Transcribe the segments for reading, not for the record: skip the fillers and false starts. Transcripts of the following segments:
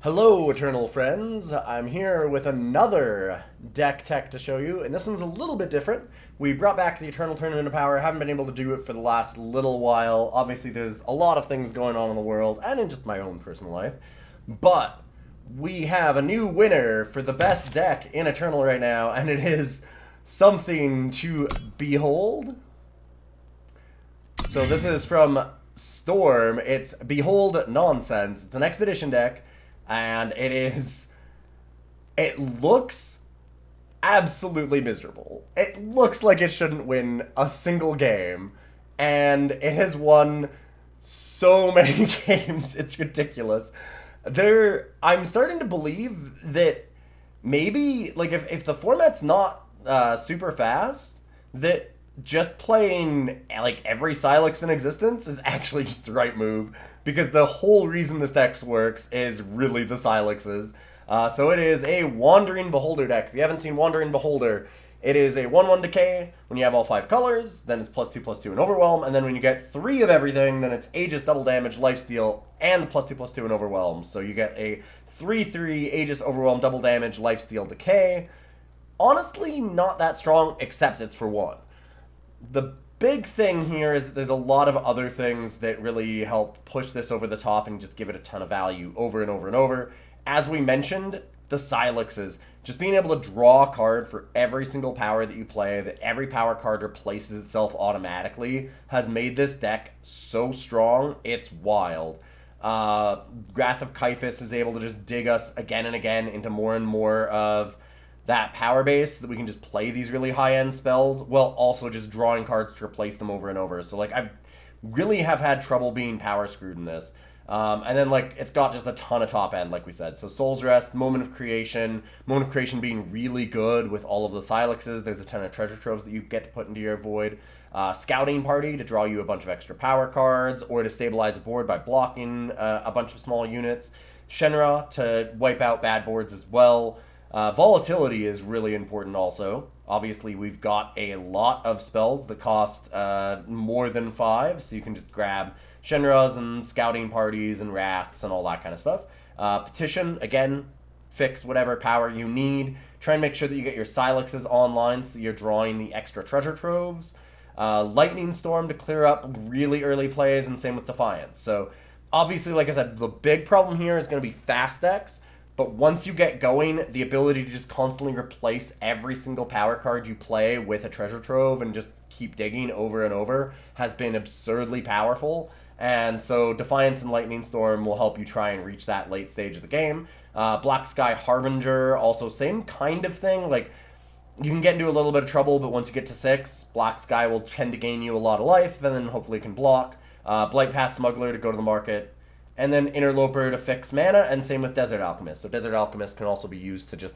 Hello, Eternal Friends. I'm here with another deck tech to show you, and this one's a little bit different. We brought back the Eternal Tournament of Power. Haven't been able to do it for the last little while. Obviously, there's a lot of things going on in the world, and in just my own personal life. But we have a new winner for the best deck in Eternal right now, and it is something to behold. So this is from Storm. It's Behold Nonsense. It's an Expedition deck. And it looks absolutely miserable. It looks like it shouldn't win a single game. And it has won so many games, it's ridiculous. I'm starting to believe that maybe, like, if the format's not super fast, that just playing, like, every Cylix in existence is actually just the right move. Because the whole reason this deck works is really the Cylixes. So it is a Wandering Beholder deck. If you haven't seen Wandering Beholder, it is a 1/1 decay. When you have all 5 colors, then it's +2/+2 and Overwhelm. And then when you get 3 of everything, then it's Aegis, Double Damage, Lifesteal, and the +2/+2 and Overwhelm. So you get a 3/3 Aegis, Overwhelm, Double Damage, Lifesteal, Decay. Honestly, not that strong, except it's for 1. The big thing here is that there's a lot of other things that really help push this over the top and just give it a ton of value over and over and over. As we mentioned, the Cylixes. Just being able to draw a card for every single power that you play, that every power card replaces itself automatically, has made this deck so strong, it's wild. Wrath of Caiphus is able to just dig us again and again into more and more of that power base so that we can just play these really high-end spells while also just drawing cards to replace them over and over. So, like, I really have had trouble being power screwed in this. And then, like, it's got just a ton of top end, like we said. So Soul's Rest, Moment of Creation being really good with all of the Cylixes. There's a ton of treasure troves that you get to put into your Void. Scouting Party to draw you a bunch of extra power cards, or to stabilize a board by blocking a bunch of small units. Shen-Ra to wipe out bad boards as well. Volatility is really important also. Obviously, we've got a lot of spells that cost more than 5, so you can just grab Shenras and Scouting Parties and Wraths and all that kind of stuff. Petition, again, fix whatever power you need. Try and make sure that you get your Cylixes online so that you're drawing the extra treasure troves. Lightning Storm to clear up really early plays, and same with Defiance. So, obviously, like I said, the big problem here is going to be fast decks. But once you get going, the ability to just constantly replace every single power card you play with a treasure trove and just keep digging over and over has been absurdly powerful. And so Defiance and Lightning Storm will help you try and reach that late stage of the game. Black Sky Harbinger, also same kind of thing. Like, you can get into a little bit of trouble, but once you get to 6, Black Sky will tend to gain you a lot of life, and then hopefully can block. Blight past Smuggler to go to the market. And then Interloper to fix mana, and same with Desert Alchemist. So Desert Alchemist can also be used to just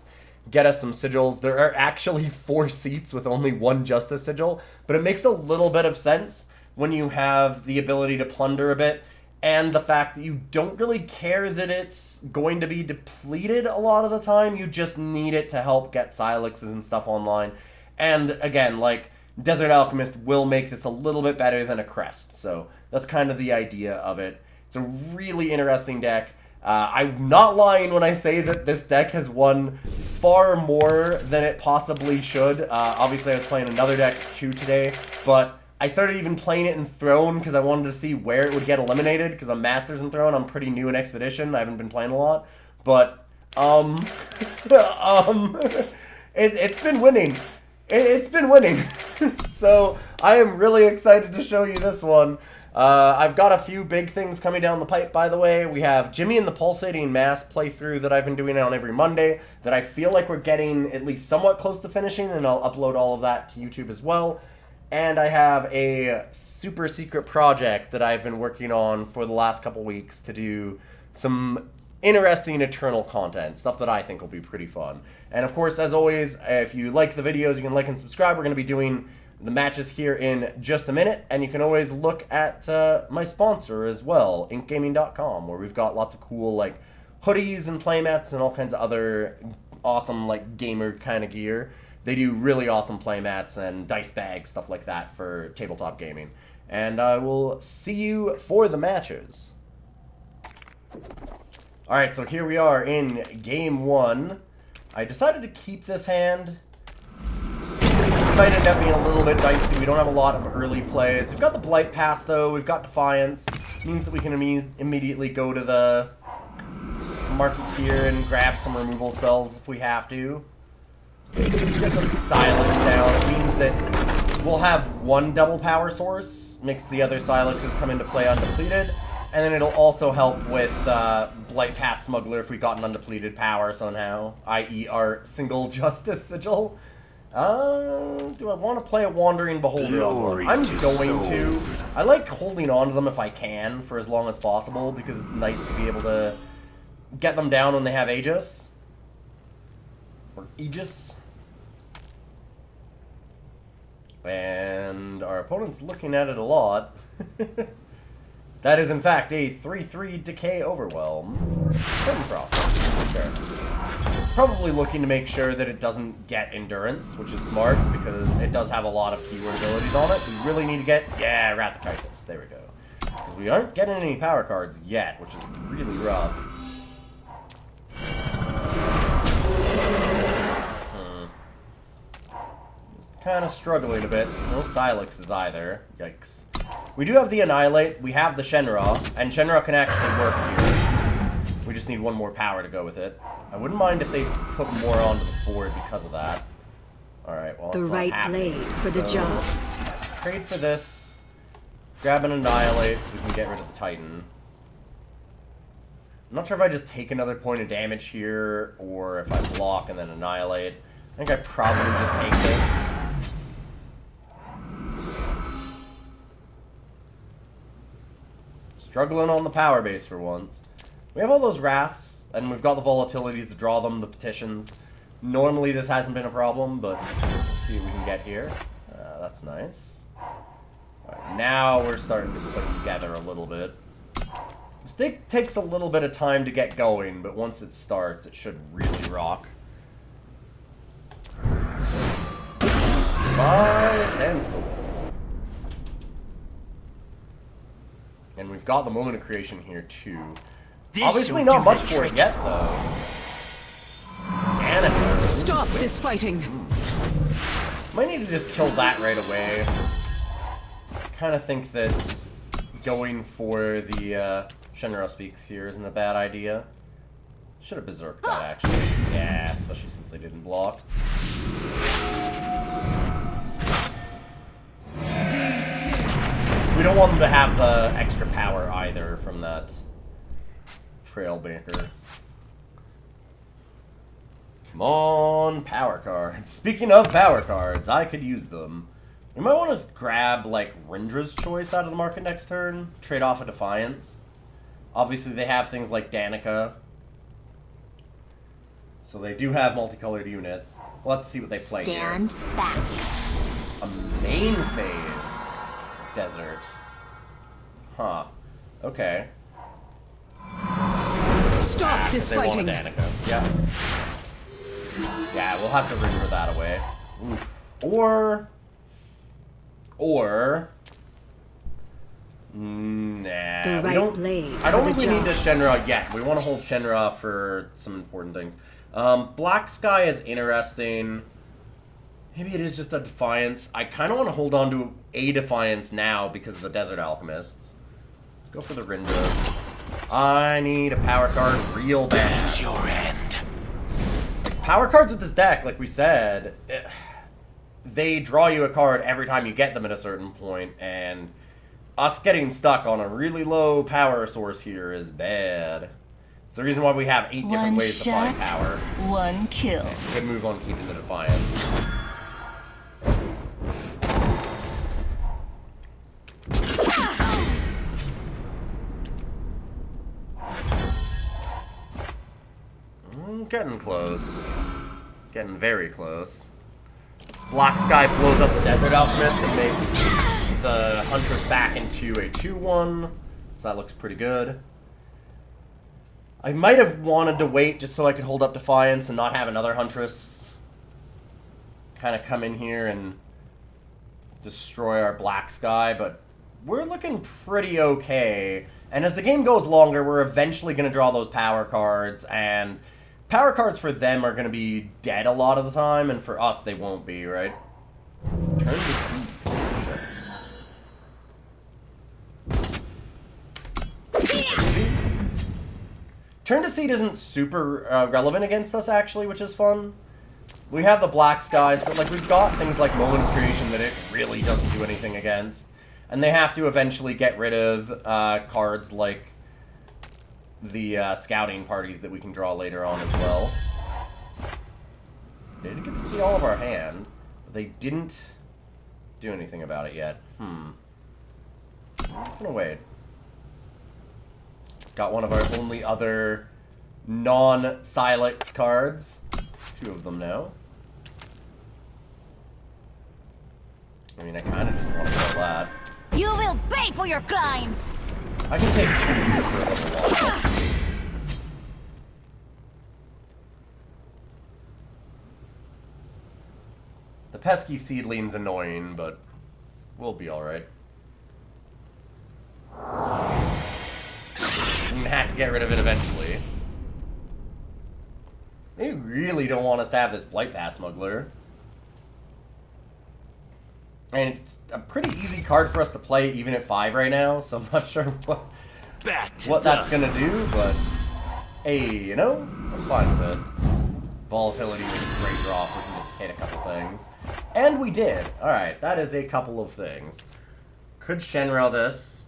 get us some sigils. There are actually 4 seats with only 1 Justice Sigil, but it makes a little bit of sense when you have the ability to plunder a bit, and the fact that you don't really care that it's going to be depleted a lot of the time. You just need it to help get Cylixes and stuff online. And again, like, Desert Alchemist will make this a little bit better than a Crest, so that's kind of the idea of it. It's a really interesting deck. I'm not lying when I say that this deck has won far more than it possibly should. Obviously, I was playing another deck too today, but I started even playing it in Throne because I wanted to see where it would get eliminated, because I'm Masters in Throne. I'm pretty new in Expedition. I haven't been playing a lot, but it's been winning. It's been winning. So I am really excited to show you this one. I've got a few big things coming down the pipe, by the way. We have Jimmy and the Pulsating Mass playthrough that I've been doing on every Monday that I feel like we're getting at least somewhat close to finishing, and I'll upload all of that to YouTube as well. And I have a super secret project that I've been working on for the last couple weeks to do some interesting Eternal content, stuff that I think will be pretty fun. And of course, as always, if you like the videos, you can like and subscribe. We're going to be doing the matches here in just a minute, and you can always look at my sponsor as well, inkgaming.com, where we've got lots of cool, like, hoodies and playmats and all kinds of other awesome, like, gamer kind of gear. They do really awesome playmats and dice bags, stuff like that for tabletop gaming. And I will see you for the matches. Alright, so here we are in game 1. I decided to keep this hand. It might end up being a little bit dicey. We don't have a lot of early plays. We've got the Blight pass, though. We've got Defiance. Means that we can immediately go to the market here and grab some removal spells if we have to. Get the Cylix down. It means that we'll have one double power source, makes the other Cylixes come into play undepleted, and then it'll also help with Blight Pass Smuggler if we got an undepleted power somehow, i.e. our single Justice Sigil. Do I want to play a Wandering Beholder on one? I'm going to. I like holding on to them if I can for as long as possible because it's nice to be able to get them down when they have Aegis. Or Aegis. And our opponent's looking at it a lot. That is, in fact, a 3/3 Decay Overwhelm. Sure. Probably looking to make sure that it doesn't get Endurance, which is smart, because it does have a lot of keyword abilities on it. We really need to get... Yeah, Wrath of Caiphus. There we go. Because we aren't getting any power cards yet, which is really rough. Kind of struggling a bit. No Cylixes either. Yikes. We do have the Annihilate, we have the Shen-Ra, and Shen-Ra can actually work here. We just need one more power to go with it. I wouldn't mind if they put more onto the board because of that. Alright, well, the right blade for the job. Let's trade for this. Grab an Annihilate so we can get rid of the Titan. I'm not sure if I just take another point of damage here, or if I block and then Annihilate. I think I probably just take this. Struggling on the power base for once. We have all those Wraths, and we've got the Volatilities to draw them, the Petitions. Normally this hasn't been a problem, but let's see what we can get here. That's nice. Alright, now we're starting to click together a little bit. This takes a little bit of time to get going, but once it starts, it should really rock. Bye, Sandstorm. And we've got the Moment of Creation here, too. Obviously not much for it yet, though. Danica. Stop this fighting! Might need to just kill that right away. I kind of think that going for the Shen-Ra Speaks here isn't a bad idea. Should have berserked that, actually. Yeah, especially since they didn't block. We don't want them to have the extra power either from that Trailmaker. Come on, power cards. Speaking of power cards, I could use them. We might want to grab, like, Rindra's Choice out of the market next turn. Trade off a Defiance. Obviously, they have things like Danica. So they do have multicolored units. We'll have to see what they play here. Stand back. A main phase. Desert. Huh. Okay. Stop this fighting! Danica. Yeah. Yeah, we'll have to Rindra that away. Oof. Or... Nah. The right blade. I don't think we need to Shen-Ra yet. We want to hold Shen-Ra for some important things. Black Sky is interesting. Maybe it is just a Defiance. I kind of want to hold on to a Defiance now because of the Desert Alchemists. Let's go for the Rindra. I need a power card real bad. It's your end. Like, power cards with this deck, like we said, they draw you a card every time you get them at a certain point, and us getting stuck on a really low power source here is bad. It's the reason why we have 8 different ways to find power. One kill. Good move on keeping the Defiance. Getting close. Getting very close. Black Sky blows up the Desert Alchemist and makes the Huntress back into a 2/1. So that looks pretty good. I might have wanted to wait just so I could hold up Defiance and not have another Huntress kind of come in here and destroy our Black Sky, but we're looking pretty okay. And as the game goes longer, we're eventually going to draw those power cards, and power cards for them are going to be dead a lot of the time, and for us, they won't be, right? Turn to Seed. Sure. Turn to Seed isn't super relevant against us, actually, which is fun. We have the black skies, but like we've got things like Moment of Creation that it really doesn't do anything against. And they have to eventually get rid of cards like the scouting parties that we can draw later on as well. They did get to see all of our hand, but they didn't do anything about it yet. I'm just gonna wait. Got one of our only other non-Cylix cards. 2 of them now. I mean, I kind of just want to kill that. You will pay for your crimes! I can take 2 for a little while. The pesky seedling's annoying, but we'll be alright. I'm gonna have to get rid of it eventually. They really don't want us to have this Blight Pass Smuggler. And it's a pretty easy card for us to play even at 5 right now, so I'm not sure what that's gonna do, but hey, you know, I'm fine with it. Volatility was a great draw if we can just hit a couple things. And we did. Alright, that is a couple of things. Could Shen-Ra this.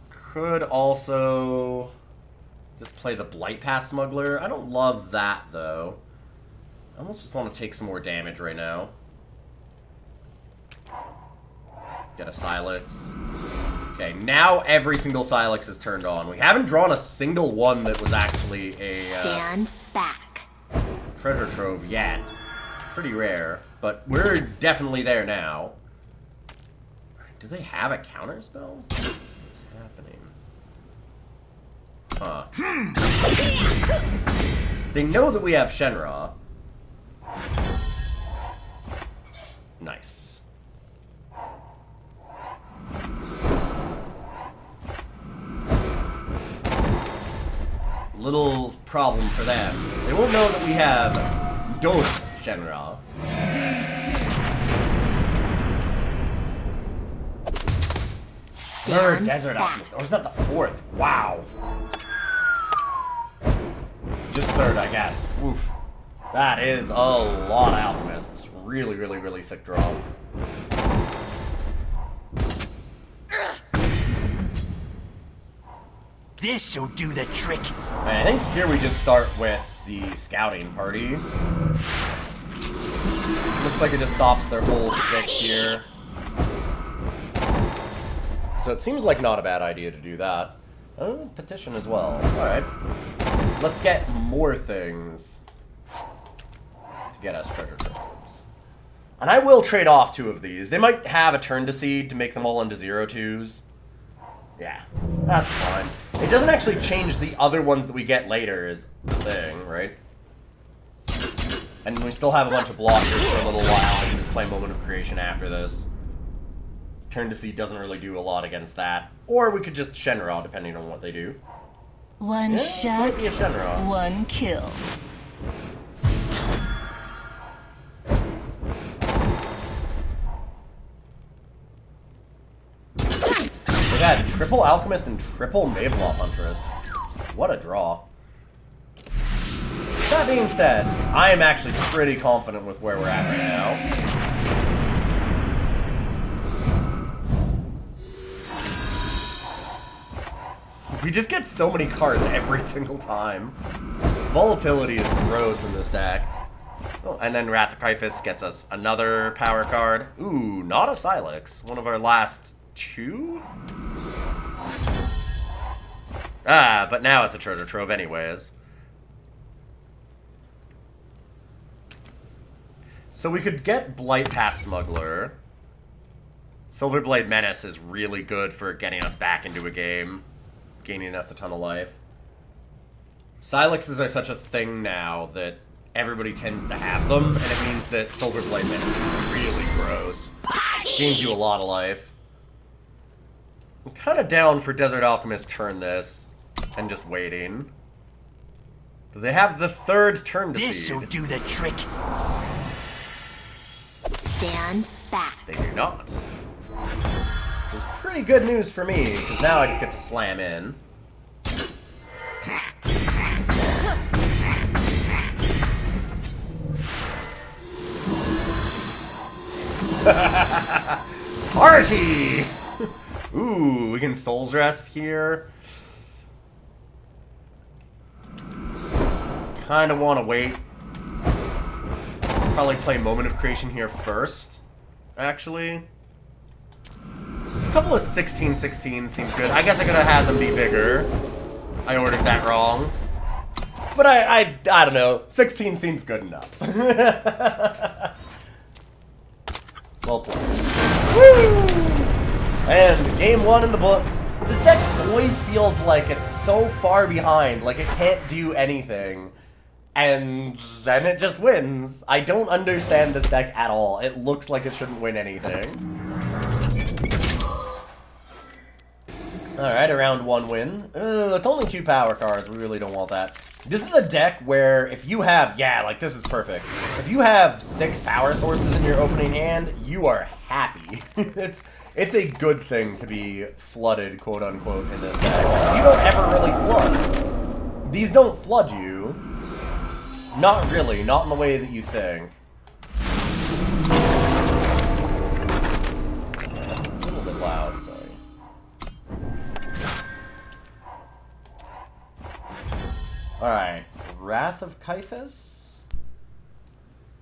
Could also just play the Blight Pass Smuggler. I don't love that, though. I almost just want to take some more damage right now. Get a Cylix. Okay, now every single Cylix is turned on. We haven't drawn a single one that was actually a Stand back. Treasure trove yet. Pretty rare, but we're definitely there now. Do they have a counter spell? What's happening? Huh. They know that we have Shen-Ra. Nice. Little problem for them. They won't know that we have Dos Shen-Ra. Third Desert Alchemist. Or is that the 4th? Wow. Just 3rd, I guess. Oof. That is a lot of Alchemists. Really, really, really sick draw. This'll do the trick. I think here we just start with the scouting party. Looks like it just stops their whole stick here. So it seems like not a bad idea to do that. Oh, Petition as well. Alright. Let's get more things to get us treasure troves. And I will trade off 2 of these. They might have a turn to seed to make them all into 0/2s. Yeah, that's fine. It doesn't actually change the other ones that we get later is the thing, right? And we still have a bunch of blockers for a little while. I can just play Moment of Creation after this. Turn to Seed doesn't really do a lot against that. Or we could just Shen-Ra, depending on what they do. One shot, be a Shen-Ra. one kill. They got triple Alchemist and triple Mayblop Huntress. What a draw. That being said, I am actually pretty confident with where we're at right now. We just get so many cards every single time. Volatility is gross in this deck. Oh, and then Wrath of Caiphus gets us another power card. Ooh, not a Cylix. One of our last 2? Ah, but now it's a treasure trove anyways. So we could get Blight Pass Smuggler. Silverblade Menace is really good for getting us back into a game. Gaining us a ton of life. Cylixes are such a thing now that everybody tends to have them, and it means that Silverblade Menace is really gross. Gains you a lot of life. I'm kind of down for Desert Alchemist turn this and just waiting. They have the third turn to This'll seed. do the trick. Stand back. They do not. Which is pretty good news for me, because now I just get to slam in. Party! Ooh, we can Soul's Rest here. Kind of want to wait. Probably play Moment of Creation here first, actually. A couple of 16/16 seems good. I guess I could have had them be bigger. I ordered that wrong. But I don't know. 16 seems good enough. Well played. Woo! And game 1 in the books. This deck always feels like it's so far behind, like it can't do anything. And then it just wins. I don't understand this deck at all. It looks like it shouldn't win anything. Alright, a round 1 win. It's only 2 power cards. We really don't want that. This is a deck where if you have, yeah, like this is perfect. If you have 6 power sources in your opening hand, you are happy. It's a good thing to be flooded, quote unquote, in this deck. You don't ever really flood. These don't flood you. Not really, not in the way that you think. That's a little bit loud, sorry. Alright, Wrath of Caiphus?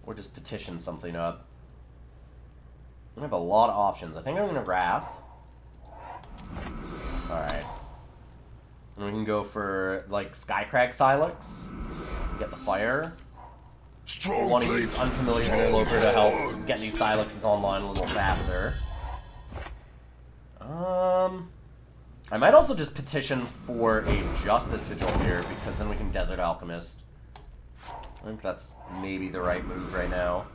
Or just petition something up. I have a lot of options. I think I'm gonna Wrath. Alright. And we can go for, like, Skycrag Cylix. Get the fire. I want to use Unfamiliar Interloper to help get these Cylixes online a little faster. I might also just petition for a Justice Sigil here, because then we can Desert Alchemist. I think that's maybe the right move right now.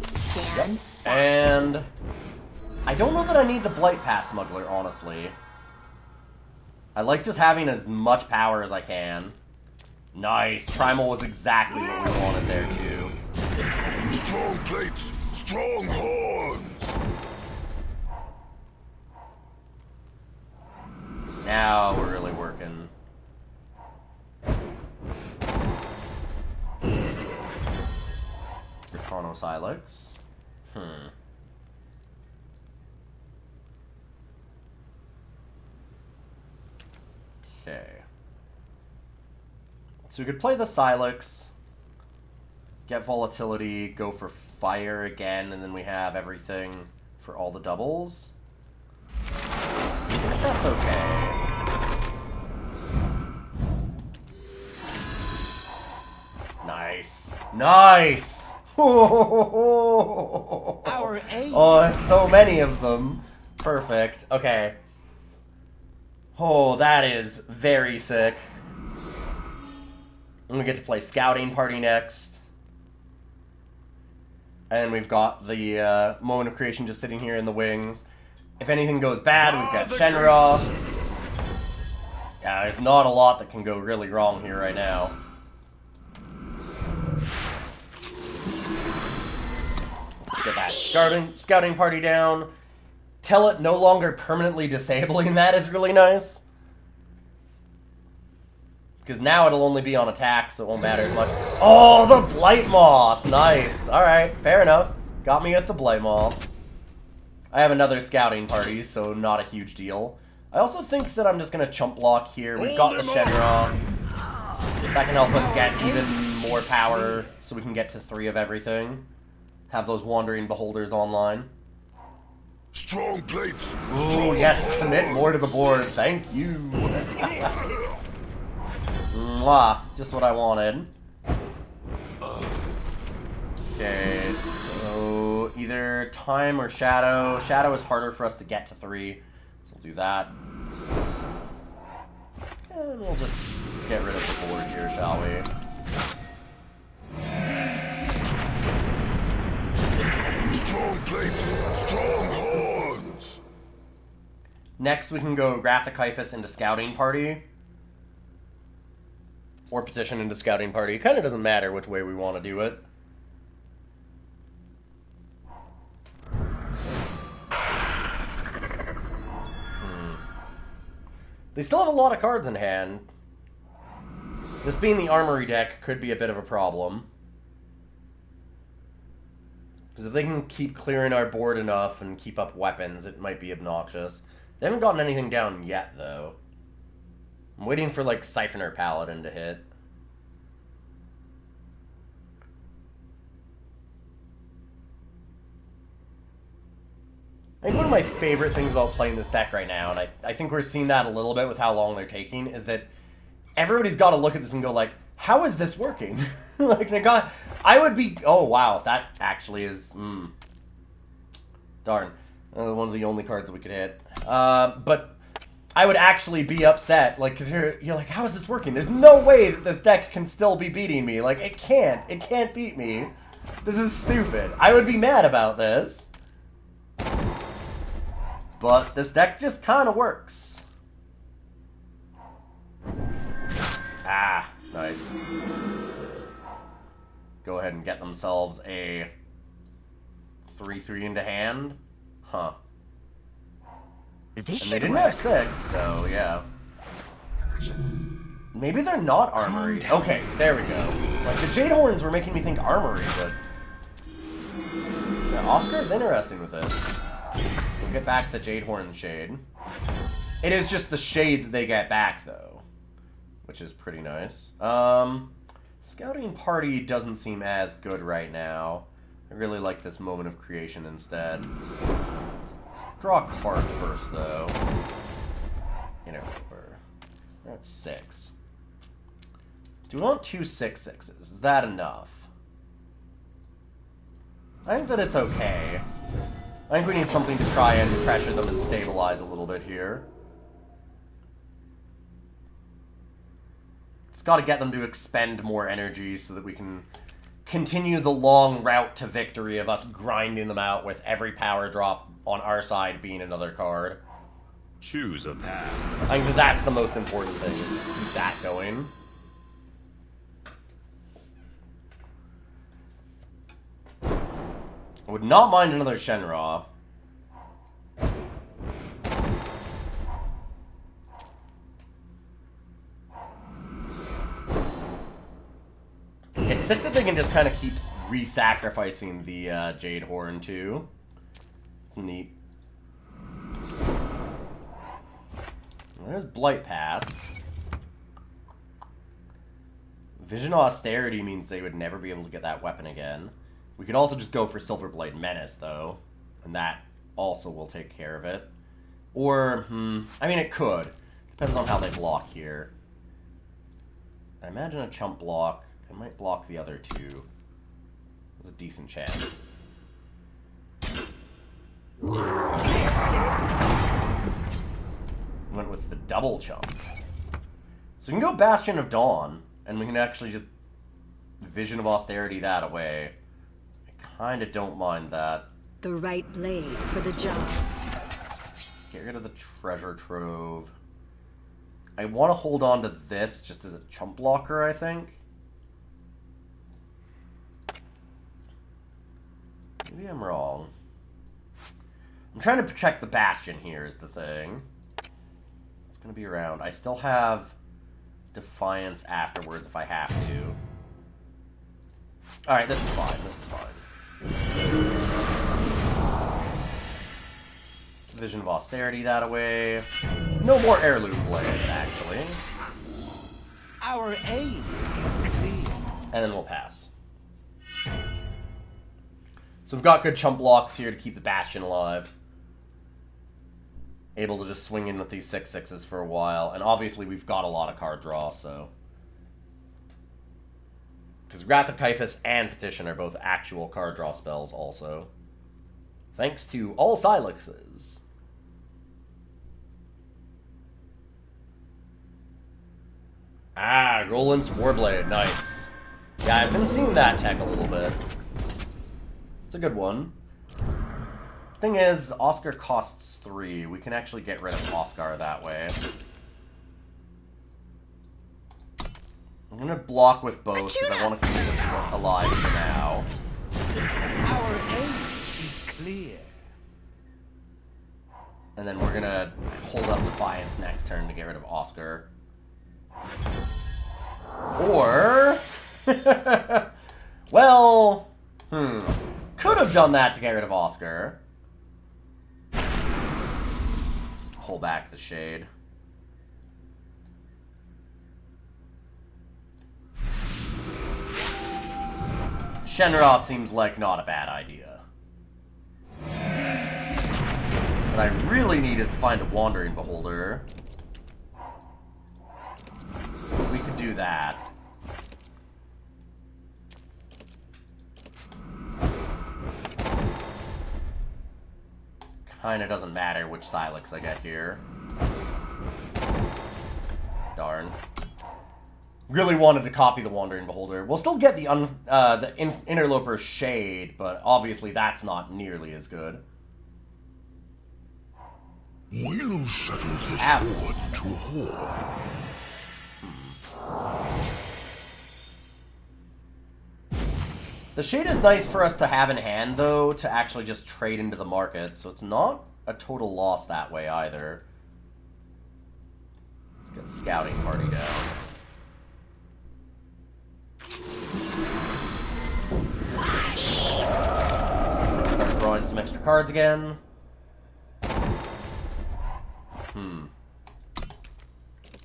Stand back. And I don't know that I need the Blight past Smuggler, honestly. I like just having as much power as I can. Nice. Primal was exactly what we wanted there, too. Strong plates, strong horns. Now we're really working. Rakano Cylix. Okay. So we could play the Cylix, get Volatility, go for Fire again, and then we have everything for all the doubles. I guess that's okay. Nice. Nice! Our aim. Oh, so many of them. Perfect. Okay. Oh, that is very sick. And we get to play Scouting Party next. And we've got the Moment of Creation just sitting here in the wings. If anything goes bad, we've got Shen-Ra. Yeah, there's not a lot that can go really wrong here right now. Let's get that scouting party down. Tell it no longer permanently disabling that is really nice. Because now it'll only be on attack, so it won't matter as much. Oh, the Blight Moth! Nice. Alright, fair enough. Got me with the Blight Moth. I have another scouting party, so not a huge deal. I also think that I'm just going to chump block here. We've got the Shen-Ra. That can help us get even more power, so we can get to 3 of everything. Have those Wandering Beholders online. Strong plates. Ooh, yes, commit more to the board. Thank you. Mwah, just what I wanted. Okay, so either Time or Shadow. Shadow is harder for us to get to 3, so we'll do that. And we'll just get rid of the board here, shall we? Next, we can go Wrath of Caiphus into Scouting Party. Or Petition into Scouting Party. It kind of doesn't matter which way we want to do it. They still have a lot of cards in hand. This being the Armory deck could be a bit of a problem. Because if they can keep clearing our board enough and keep up weapons, it might be obnoxious. They haven't gotten anything down yet, though. I'm waiting for, like, Siphoner Paladin to hit. I think one of my favorite things about playing this deck right now, and I think we're seeing that a little bit with how long they're taking, is that everybody's got to look at this and go, like, how is this working? Like, they got... I would be... Oh, wow, that actually is... Darn. One of the only cards that we could hit. But I would actually be upset, like, because you're like, how is this working? There's no way that this deck can still be beating me. Like, it can't. It can't beat me. This is stupid. I would be mad about this. But this deck just kind of works. Ah, nice. Go ahead and get themselves a 3/3 into hand. Huh. And they didn't have 6, so yeah. Maybe they're not Armory. Okay, there we go. Like, the Jade Horns were making me think Armory, but... Yeah, Oscar's interesting with this. So we'll get back the Jade Horn Shade. It is just the shade that they get back, though. Which is pretty nice. Scouting Party doesn't seem as good right now. I really like this Moment of Creation instead. Let's draw a card first, though. Interloper. That's 6. Do we want 2 6/6s? Is that enough? I think that it's okay. I think we need something to try and pressure them and stabilize a little bit here. It's got to get them to expend more energy so that we can continue the long route to victory of us grinding them out with every power drop on our side being another card. Choose a path. I think that's the most important thing, is to keep that going. I would not mind another Shen-Ra. It's sick that they can just kind of keep re-sacrificing the Jade Horn, too. It's neat. There's Blight Pass. Vision Austerity means they would never be able to get that weapon again. We could also just go for Silverblade Menace, though. And that also will take care of it. Or, I mean, it could. Depends on how they block here. I imagine a chump block. It might block the other two. There's a decent chance. Went with the double chump. So we can go Bastion of Dawn, and we can actually just Vision of Austerity that away. I kind of don't mind that. The right blade for the job. Get rid of the treasure trove. I want to hold on to this just as a chump blocker, I think. Maybe I'm wrong. I'm trying to protect the Bastion here is the thing. It's going to be around. I still have Defiance afterwards if I have to. Alright, this is fine. This is fine. It's Vision of Austerity that away. No more Heirloom Blade, actually. Our aim is clear. And then we'll pass. So we've got good chump blocks here to keep the Bastion alive. Able to just swing in with these 6/6s for a while. And obviously we've got a lot of card draw, so... Because Wrath of Caiphus and Petition are both actual card draw spells also. Thanks to all Cylixes. Ah, Roland's Warblade, nice. Yeah, I've been seeing that tech a little bit. It's a good one. Thing is, Oscar costs 3. We can actually get rid of Oscar that way. I'm gonna block with both because I want to keep this alive for now. Our aim is clear. And then we're gonna hold up Defiance next turn to get rid of Oscar. Or... well... could have done that to get rid of Oscar. Just pull back the shade. Shen-Ra seems like not a bad idea. What I really need is to find a Wandering Beholder. We could do that. Kinda doesn't matter which Cylix I get here. Darn. Really wanted to copy the Wandering Beholder. We'll still get the Interloper Shade, but obviously that's not nearly as good. We'll settle this horde to horde. The Shade is nice for us to have in hand, though, to actually just trade into the market, so it's not a total loss that way either. Let's get Scouting Party down. Start drawing some extra cards again.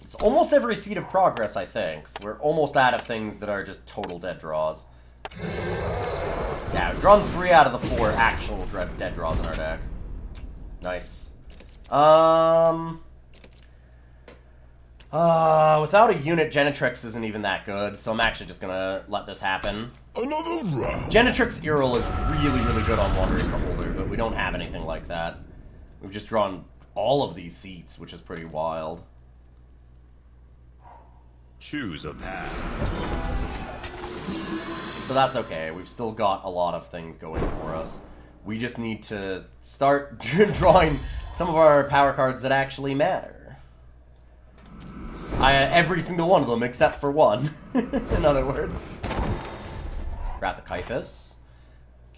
It's almost every seed of progress, I think. So we're almost out of things that are just total dead draws. Yeah, we've drawn 3 out of the 4 actual dead draws in our deck. Nice. Without a unit, Genetrix isn't even that good, so I'm actually just gonna let this happen. Another round. Genetrix Earl is really, really good on Wandering Beholder, but we don't have anything like that. We've just drawn all of these seats, which is pretty wild. Choose a path. So that's okay. We've still got a lot of things going for us. We just need to start drawing some of our power cards that actually matter. Every single one of them, except for one. In other words. Wrath of Caiphus.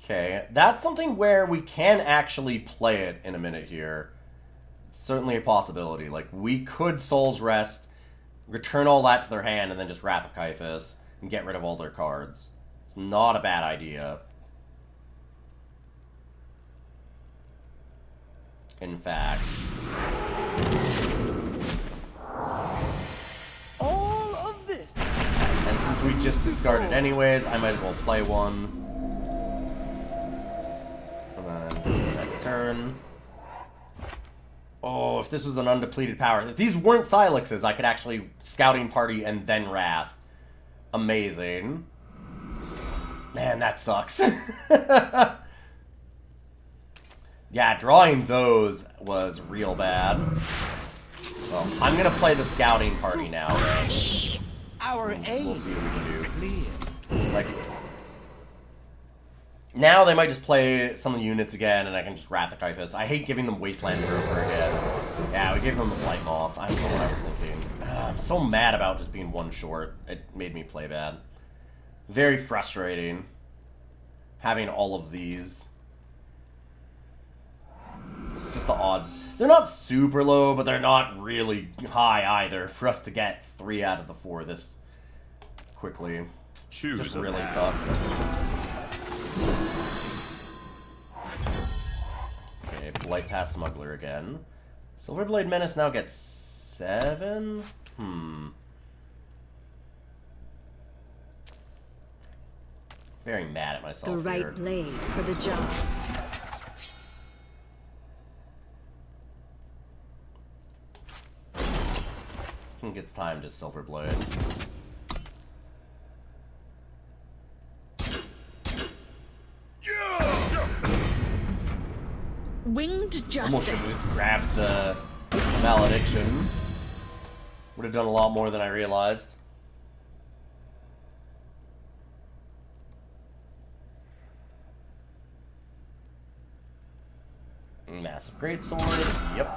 Okay, that's something where we can actually play it in a minute here. It's certainly a possibility. Like, we could Soul's Rest, return all that to their hand, and then just Wrath of Caiphus, and get rid of all their cards. It's not a bad idea. In fact. All of this. And since we just discarded anyways, I might as well play one. And then next turn. Oh, if this was an undepleted power. If these weren't Cylixes, I could actually Scouting Party and then Wrath. Amazing. Man, that sucks. Yeah, drawing those was real bad. Well, I'm gonna play the Scouting Party now, then. Our aim We'll see what we is can clear. do. Like, now they might just play some of the units again, and I can just Wrath of Caiphus. I hate giving them Wasteland Broker again. Yeah, we gave them the Blight Moth. I don't know what I was thinking. I'm so mad about just being one short. It made me play bad. Very frustrating. Having all of these. Just the odds. They're not super low, but they're not really high either for us to get 3 out of the 4 this quickly. Choose Just a really path. sucks. Okay, Blight past Smuggler again. Silverblade Menace now gets 7? Very mad at myself The right here. blade for the job. I think it's time to Silverblade. Winged Almost should justice. have grabbed the Malediction. Would have done a lot more than I realized. Massive Greatsword. Yep.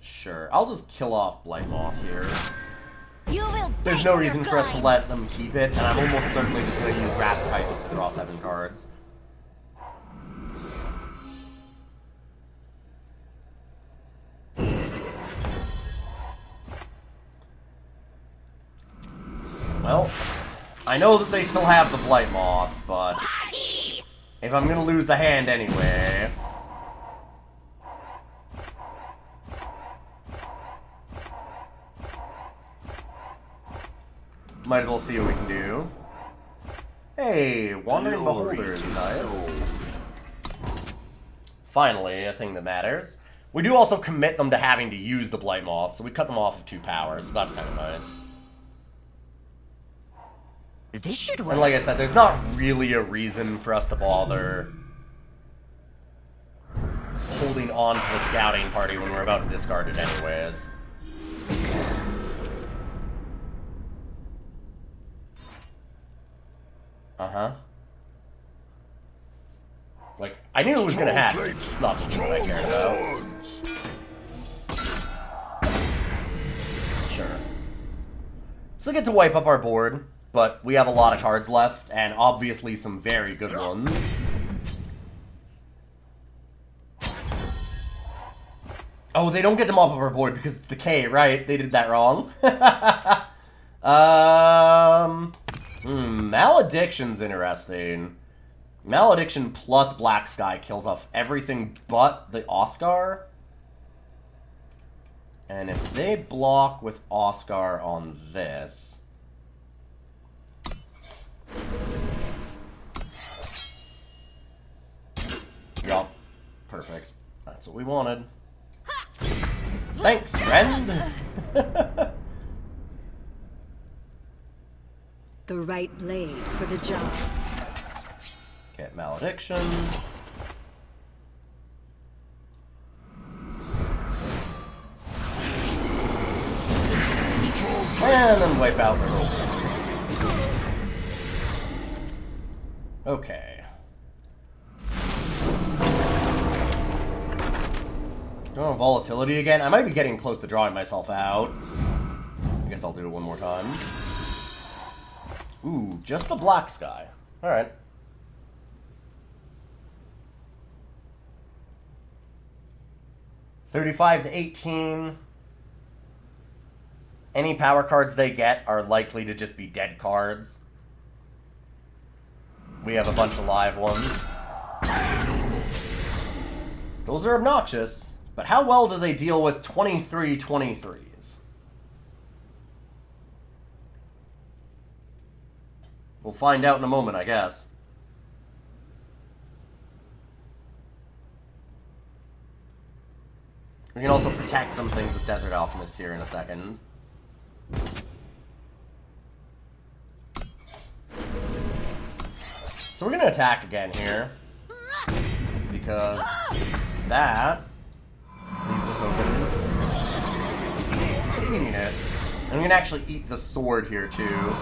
Sure. I'll just kill off Blight Moth here. You will There's no reason for us to let them keep it, and I'm almost certainly just going to use Wrath of Caiphus to draw 7 cards. Well, I know that they still have the Blight Moth, but if I'm going to lose the hand anyway... Might as well see what we can do. Hey, Wandering Beholder is nice. Finally, a thing that matters. We do also commit them to having to use the Blight Moth, so we cut them off of 2 powers, so that's kind of nice. This should work. And like I said, there's not really a reason for us to bother holding on to the scouting party when we're about to discard it anyways. Uh-huh. Like, I knew it was gonna happen. It's not something that I cared about. Sure. Still get to wipe up our board, but we have a lot of cards left, and obviously some very good ones. Oh, they don't get to mop up our board because it's the K, right? They did that wrong. Malediction's interesting. Malediction plus Black Sky kills off everything but the Oscar. And if they block with Oscar on this... Yup. Perfect. That's what we wanted. Thanks, friend! The right blade for the job. Get Malediction. And then wipe out the roll. Okay. Oh, Volatility again? I might be getting close to drawing myself out. I guess I'll do it one more time. Ooh, just the Black Sky. Alright. $35 to $18. Any power cards they get are likely to just be dead cards. We have a bunch of live ones. Those are obnoxious, but how well do they deal with 23 23s? We'll find out in a moment, I guess. We can also protect some things with Desert Alchemist here in a second. So we're going to attack again here. Because that leaves us open. Eating it. And we can actually eat the sword here too.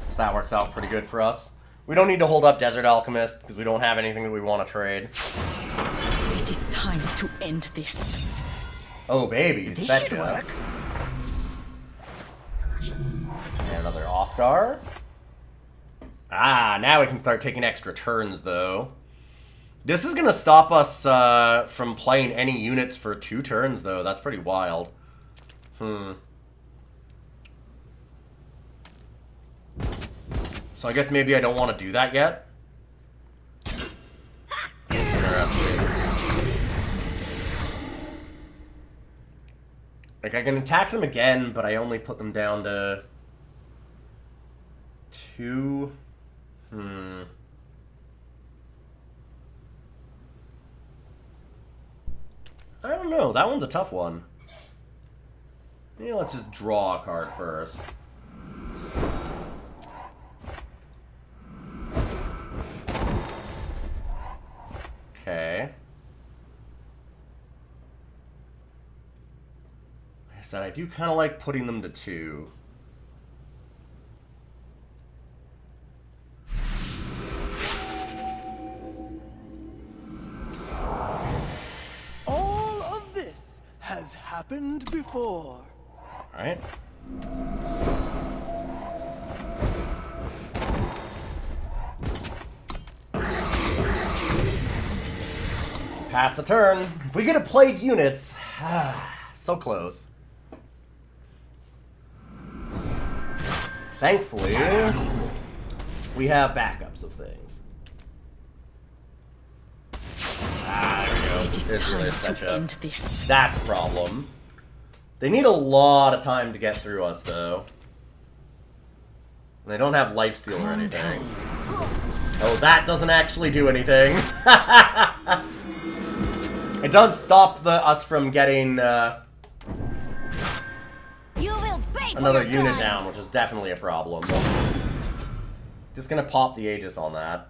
So that works out pretty good for us. We don't need to hold up Desert Alchemist because we don't have anything that we want to trade. It is time to end this. Oh baby, This Spectre. should work. And another Oscar. Ah, now we can start taking extra turns, though. This is going to stop us from playing any units for 2 turns, though. That's pretty wild. So I guess maybe I don't want to do that yet. Interesting. Like, I can attack them again, but I only put them down to 2. I don't know. That one's a tough one. Yeah, let's just draw a card first. Okay. said, I do kind of like putting them to 2. All of this has happened before. Alright. Pass the turn. If we get a plague units, so close. Thankfully, we have backups of things. There we go. It is There's really a time fetch to up. end this. That's a problem. They need a lot of time to get through us, though. And they don't have lifesteal or anything. Oh, that doesn't actually do anything. It does stop us from getting You will pay for another your unit crimes. down, which is definitely a problem. Just gonna pop the Aegis on that.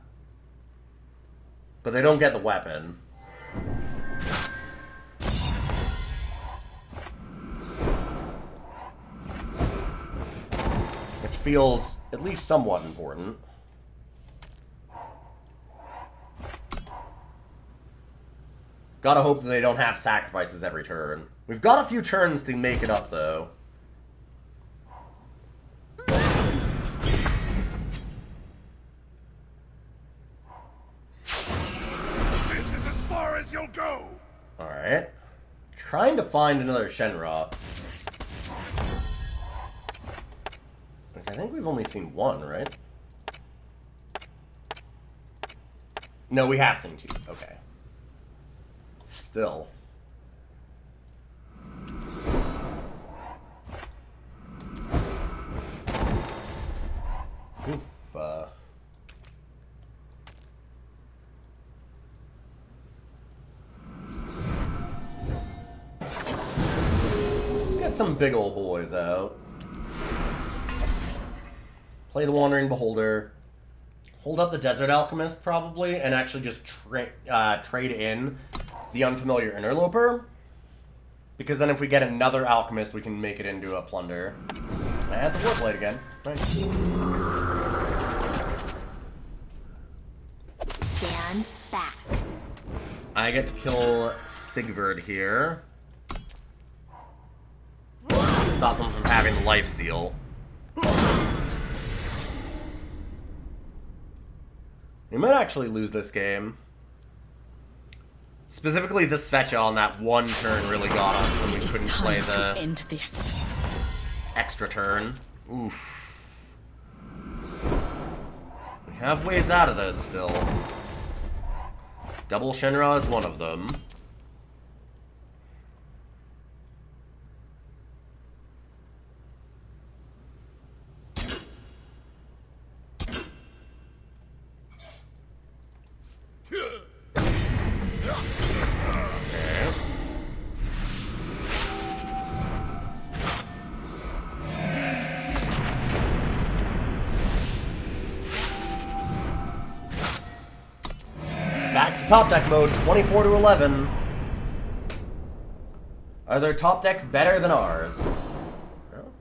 But they don't get the weapon. Which feels at least somewhat important. Gotta hope that they don't have sacrifices every turn. We've got a few turns to make it up, though. This is as far as you'll go. Alright. Trying to find another Shen-Ra. I think we've only seen one, right? No, we have seen 2. Okay. Still. Oof, Get some big old boys out. Play the Wandering Beholder. Hold up the Desert Alchemist, probably, and actually just trade in the Unfamiliar Interloper. Because then if we get another Alchemist, we can make it into a Plunder. And the Warblade again. Nice. Stand back. I get to kill Sigvard here. Stop them from having the lifesteal. We might actually lose this game. Specifically, this Svetcha on that one turn really got us when we It is couldn't play time to the end this. extra turn. Oof. We have ways out of this still. Double Shen-Ra is one of them. Back to top deck mode, 24 to 11. Are their top decks better than ours? No.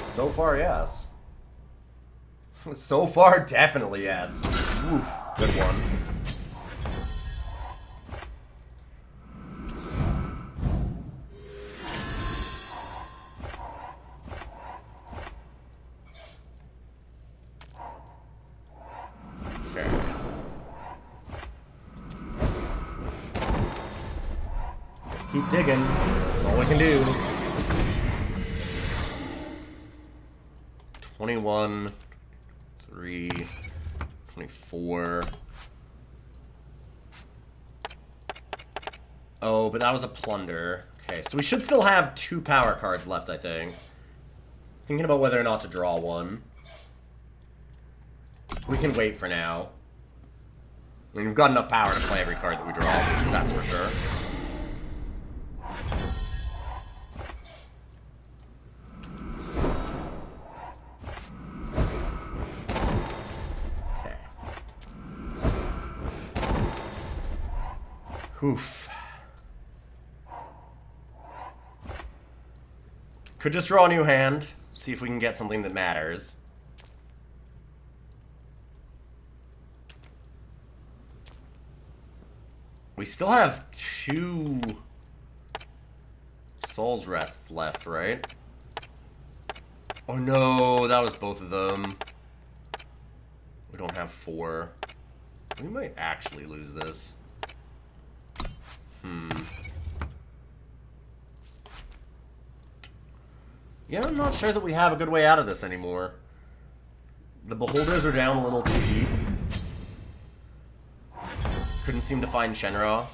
So far, yes. So far, definitely yes. Oof, good one. Keep digging. That's all we can do. 21, 3, 24. Oh, but that was a plunder. Okay, so we should still have 2 power cards left, I think. Thinking about whether or not to draw one. We can wait for now. I mean, we've got enough power to play every card that we draw, that's for sure. Oof. Could just draw a new hand, see if we can get something that matters. We still have 2 Soul's Rests left, right? Oh no, that was both of them. We don't have 4. We might actually lose this. Yeah, I'm not sure that we have a good way out of this anymore. The Beholders are down a little too deep. Couldn't seem to find Shen-Ra.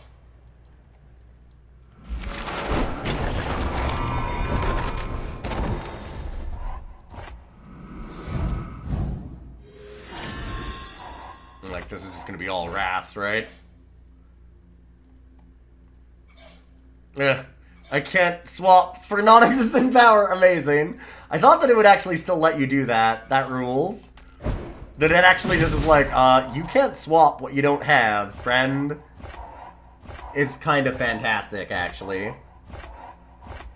Like, this is just gonna be all wraths, right? Ugh. I can't swap for non-existent power. Amazing. I thought that it would actually still let you do that. That rules. That it actually just is like, you can't swap what you don't have, friend. It's kind of fantastic, actually.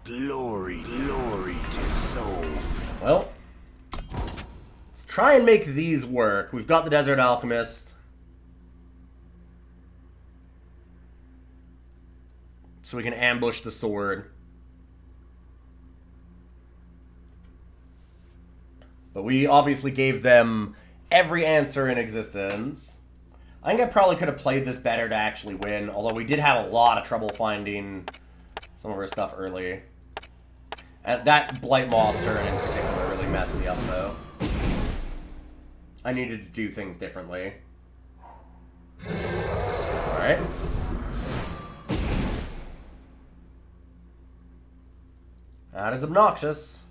Glory, glory to soul. Well, let's try and make these work. We've got the Desert Alchemist. So we can ambush the sword. But we obviously gave them every answer in existence. I think I probably could have played this better to actually win, although we did have a lot of trouble finding some of our stuff early. And that Blight Moth turn in particular really messed me up, though. I needed to do things differently. Alright. That is obnoxious.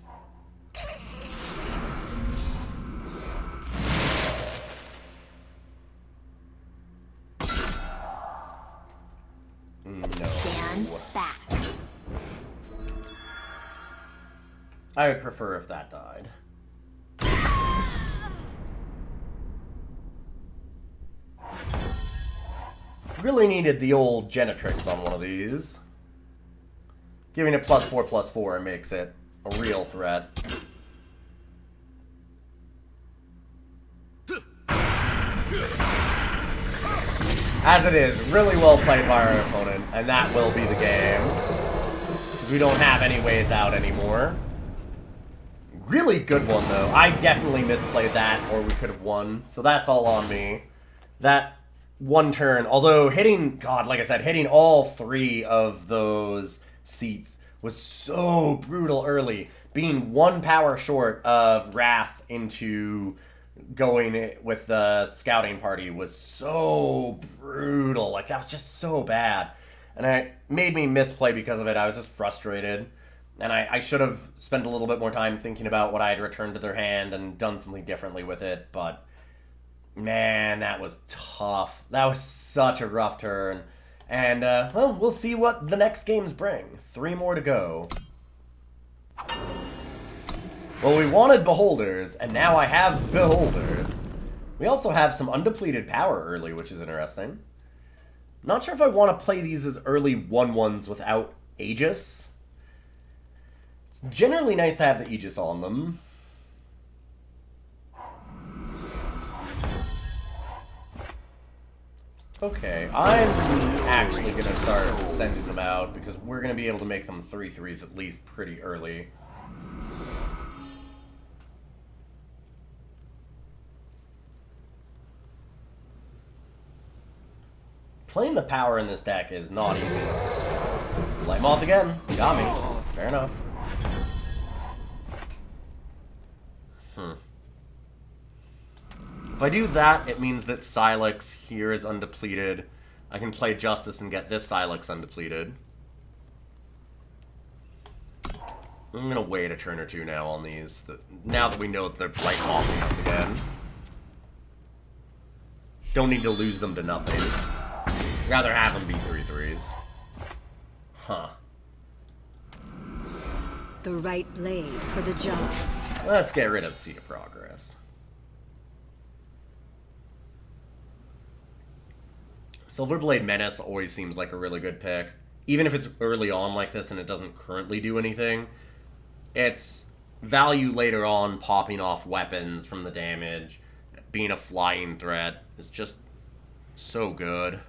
No. Stand back. I would prefer if that died. Really needed the old Genetrix on one of these. Giving it +4/+4 makes it a real threat. As it is, really well played by our opponent, and that will be the game. Because we don't have any ways out anymore. Really good one, though. I definitely misplayed that, or we could have won. So that's all on me. That one turn, although hitting, God, like I said, hitting all 3 of those seats was so brutal early. Being 1 power short of Wrath into going with the scouting party was so brutal. Like, that was just so bad. And it made me misplay because of it. I was just frustrated. And I should have spent a little bit more time thinking about what I had returned to their hand and done something differently with it. But, man, that was tough. That was such a rough turn. And, well, we'll see what the next games bring. 3 more to go. Well, we wanted Beholders, and now I have Beholders. We also have some undepleted power early, which is interesting. Not sure if I want to play these as early 1/1s without Aegis. It's generally nice to have the Aegis on them. Okay, I'm actually going to start sending them out because we're going to be able to make them 3/3s at least pretty early. Playing the power in this deck is not easy. Light Moth again. Got me. Fair enough. If I do that, it means that Cylix here is undepleted. I can play Justice and get this Cylix undepleted. I'm going to wait a turn or 2 now on these. Now that we know that they're Blight Mothing us again. Don't need to lose them to nothing. Rather have them be 3/3s. Huh. The right blade for the job. Let's get rid of Seed of Progress. Silverblade Menace always seems like a really good pick. Even if it's early on like this and it doesn't currently do anything, its value later on, popping off weapons from the damage, being a flying threat, is just so good.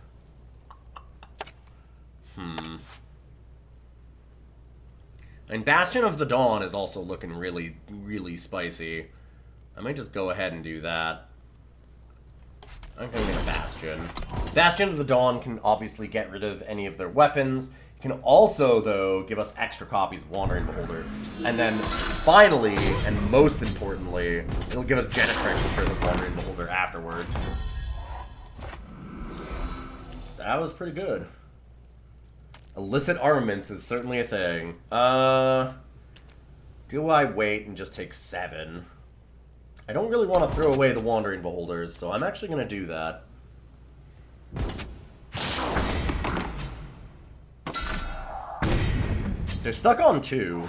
And Bastion of the Dawn is also looking really, really spicy. I might just go ahead and do that. I'm going to get a Bastion. Bastion of the Dawn can obviously get rid of any of their weapons. It can also, though, give us extra copies of Wandering Beholder. And then, finally, and most importantly, it'll give us Genitrix for the Wandering Beholder afterwards. That was pretty good. Illicit armaments is certainly a thing. Do I wait and just take 7? I don't really want to throw away the Wandering Beholders, so I'm actually going to do that. They're stuck on 2.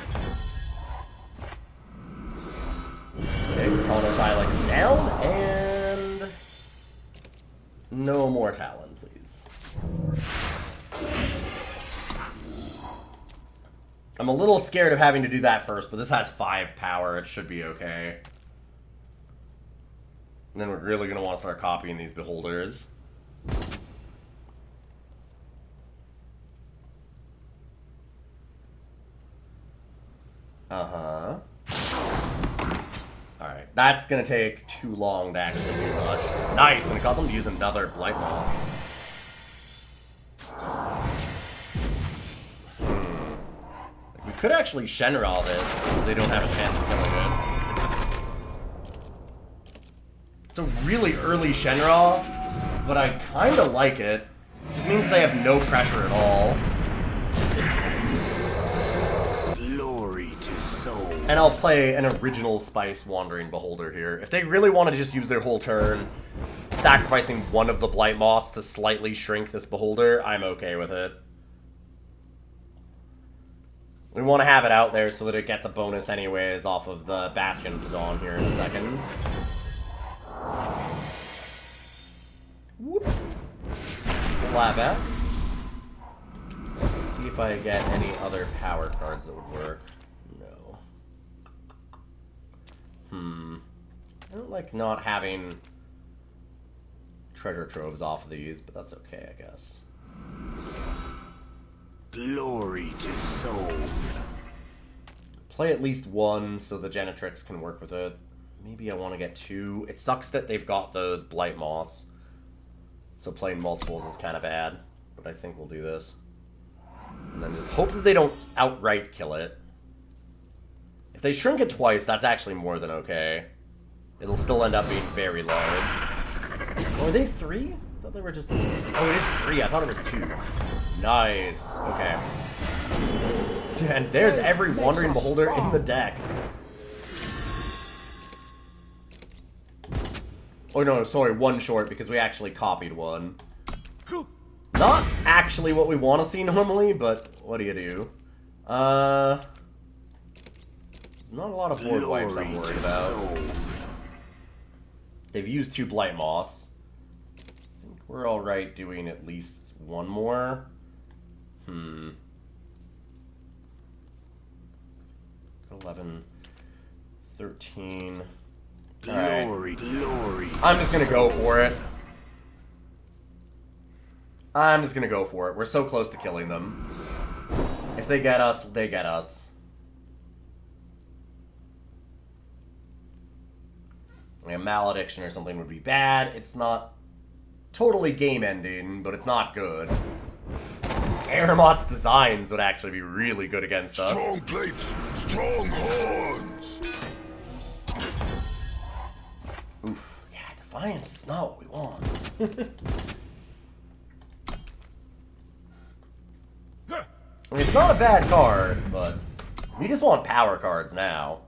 Okay, Chronos Cylix down, and no more Talon, please. I'm a little scared of having to do that first, but this has 5 power. It should be okay. And then we're really going to want to start copying these Beholders. Uh-huh. Alright, that's going to take too long to actually do much. Nice, and it got them to use another Blight Moth. We could actually Shen-Ra this. They don't have a chance of killing it. It's a really early Shen-Ra, but I kind of like it. It just means they have no pressure at all. Glory to soul. And I'll play an original Spice Wandering Beholder here. If they really want to just use their whole turn, sacrificing one of the Blight Moths to slightly shrink this Beholder, I'm okay with it. We want to have it out there so that it gets a bonus anyways off of the Bastion of the Dawn here in a second. Whoop. Lab out. Let's see if I get any other power cards that would work. No. I don't like not having treasure troves off of these, but that's okay, I guess. Glory to soul. Play at least one so the Genitrix can work with it. Maybe I want to get 2. It sucks that they've got those Blight Moths. So playing multiples is kind of bad. But I think we'll do this. And then just hope that they don't outright kill it. If they shrink it twice, that's actually more than okay. It'll still end up being very large. Oh, are they 3? I thought they were just... Oh, it is 3. I thought it was 2. Nice. Okay. And there's every Wandering Beholder in the deck. Oh, no, sorry, 1 short, because we actually copied 1. Not actually what we want to see normally, but what do you do? There's not a lot of board wipes I'm worried about. They've used 2 Blight Moths. I think we're alright doing at least 1 more. 11, 13... Glory, glory. I'm just gonna go for it. I'm just gonna go for it. We're so close to killing them. If they get us, they get us. Like a Malediction or something would be bad. It's not totally game-ending, but it's not good. Aramot's Designs would actually be really good against us. Strong plates, strong horns. Oof. Yeah, Defiance is not what we want. I mean, it's not a bad card, but we just want power cards now.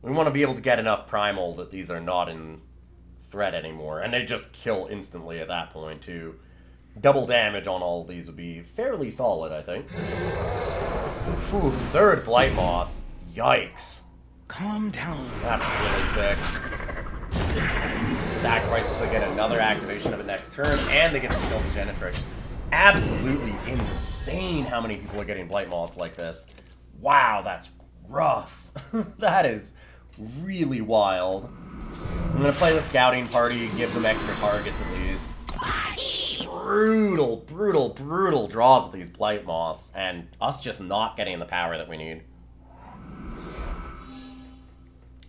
We want to be able to get enough primal that these are not in threat anymore. And they just kill instantly at that point, too. Double damage on all of these would be fairly solid, I think. Ooh, 3rd Blight Moth. Yikes. Calm down. That's really sick. Sacrifices to get another activation of it next turn, and they get to kill the Genitrix. Absolutely insane how many people are getting Blight Moths like this. Wow, that's rough. That is really wild. I'm gonna play the scouting party, give them extra targets at least. Brutal, brutal, brutal draws with these Blight Moths, and us just not getting the power that we need.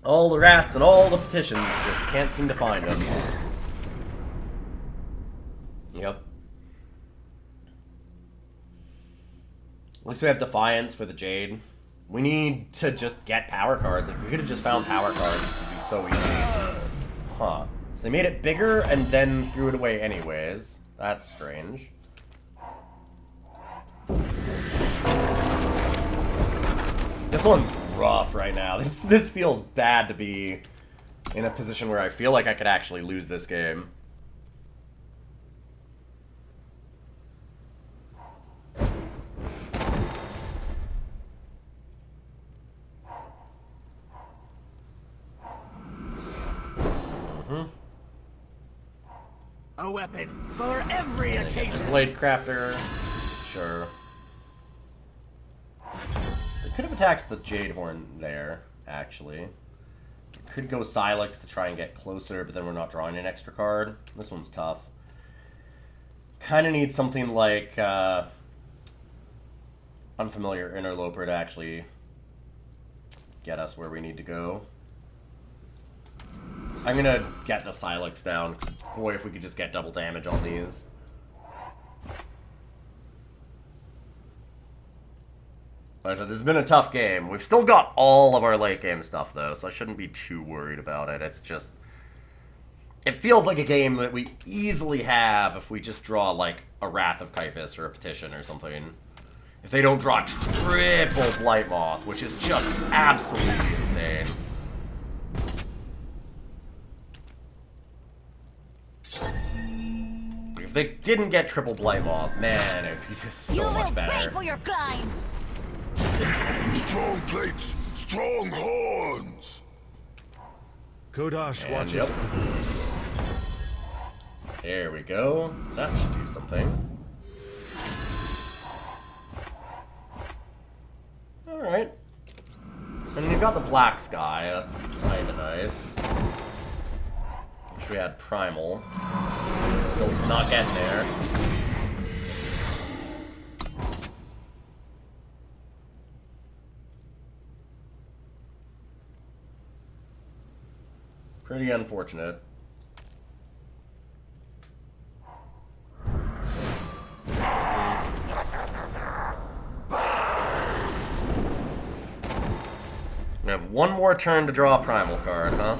All the Wraths and all the Petitions just can't seem to find them. Yep. At least we have Defiance for the Jade. We need to just get power cards. If we could have just found power cards, it would be so easy. Huh. So they made it bigger and then threw it away anyways. That's strange. This one's rough right now. This feels bad to be in a position where I feel like I could actually lose this game. A weapon for every occasion. Blade Crafter. Sure. They could have attacked the Jade Horn there, actually. Could go Cylix to try and get closer, but then we're not drawing an extra card. This one's tough. Kind of need something like Unfamiliar Interloper to actually get us where we need to go. I'm gonna get the Cylix down, 'cause boy, if we could just get double damage on these. Like I said, this has been a tough game. We've still got all of our late game stuff, though, so I shouldn't be too worried about it. It's just... it feels like a game that we easily have if we just draw, like, a Wrath of Caiphus or a Petition or something. If they don't draw triple Blight Moth, which is just absolutely insane. If they didn't get triple Blight Moth, man, it would be just so much better. You will pay for your crimes. Strong plates, strong horns. Kodash And watches yep. over us. There we go. That should do something. Alright. And you've got the Black Sky, that's kinda nice. Wish we had Primal. Still just not getting there. Pretty unfortunate. We have one more turn to draw a Primal card, huh?